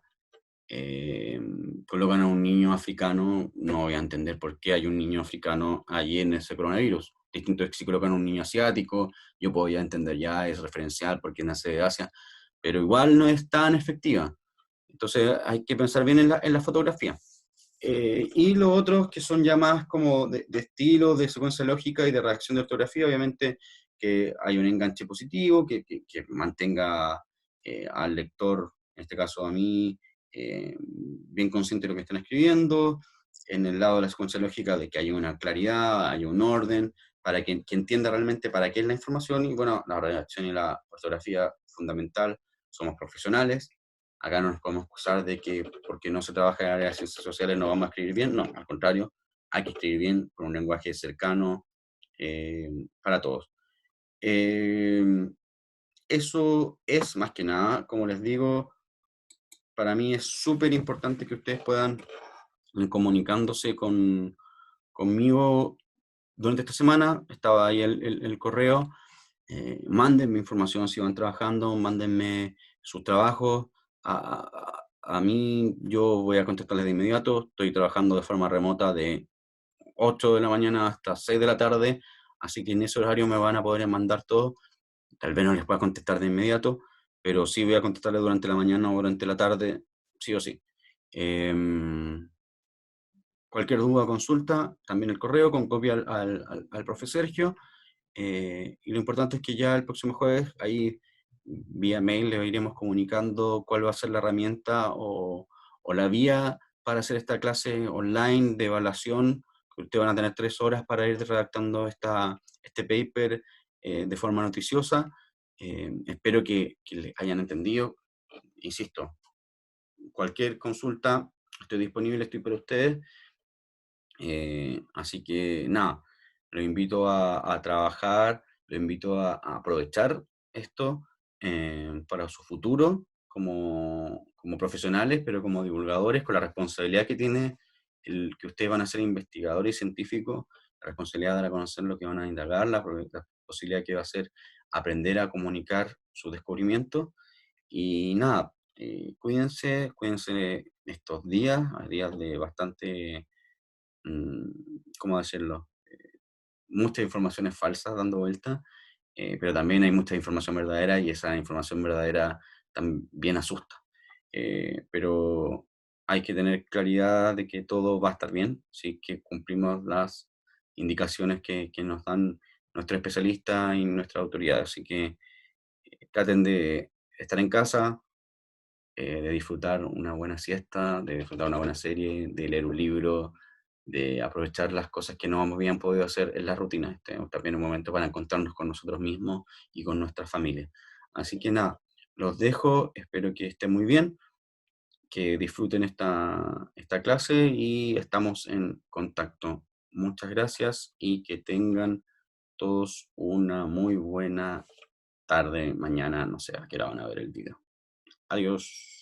colocan a un niño africano, no voy a entender por qué hay un niño africano allí en ese coronavirus. Distinto es que si colocan a un niño asiático, yo podría entender, ya es referencial porque nace de Asia, pero igual no es tan efectiva. Entonces hay que pensar bien en la fotografía. Y los otros que son ya más como de estilo, de secuencia lógica y de redacción de ortografía, obviamente que hay un enganche positivo, que mantenga al lector, en este caso a mí, bien consciente de lo que están escribiendo, en el lado de la secuencia lógica de que haya una claridad, haya un orden, para que entienda realmente para qué es la información, y bueno, la redacción y la ortografía fundamental, somos profesionales, acá no nos podemos acusar de que porque no se trabaja en el área de ciencias sociales no vamos a escribir bien, no, al contrario, hay que escribir bien con un lenguaje cercano para todos. Eso es más que nada, como les digo, para mí es súper importante que ustedes puedan ir comunicándose conmigo durante esta semana. Estaba ahí el correo. mándenme información si van trabajando, mándenme sus trabajos. A mí yo voy a contestarles de inmediato. Estoy trabajando de forma remota de 8 de la mañana hasta 6 de la tarde, así que en ese horario me van a poder mandar todo. Tal vez no les pueda contestar de inmediato, pero sí voy a contestarles durante la mañana o durante la tarde, sí o sí. Em, Cualquier duda o consulta, también el correo con copia al profe Sergio. Y lo importante es que ya el próximo jueves, ahí vía mail le iremos comunicando cuál va a ser la herramienta o la vía para hacer esta clase online de evaluación, que ustedes van a tener 3 horas para ir redactando este paper de forma noticiosa. Espero que le hayan entendido. Insisto, cualquier consulta, estoy disponible, estoy para ustedes. Así que nada, lo invito a trabajar, lo invito a aprovechar esto para su futuro como profesionales, pero como divulgadores, con la responsabilidad que tiene el que ustedes van a ser investigadores y científicos, la responsabilidad de dar a conocer lo que van a indagar, la posibilidad que va a ser aprender a comunicar su descubrimiento. Y nada, cuídense estos días, hay días de bastante ¿cómo decirlo? Muchas informaciones falsas dando vueltas, pero también hay mucha información verdadera y esa información verdadera también asusta. Pero hay que tener claridad de que todo va a estar bien, si que cumplimos las indicaciones que nos dan nuestros especialistas y nuestra autoridad. Así que traten de estar en casa, de disfrutar una buena siesta, de disfrutar una buena serie, de leer un libro, de aprovechar las cosas que no habían podido hacer en la rutina. Este es también un momento para encontrarnos con nosotros mismos y con nuestra familia. Así que nada, los dejo, espero que estén muy bien, que disfruten esta clase y estamos en contacto. Muchas gracias y que tengan todos una muy buena tarde, mañana, no sé a qué hora van a ver el video. Adiós.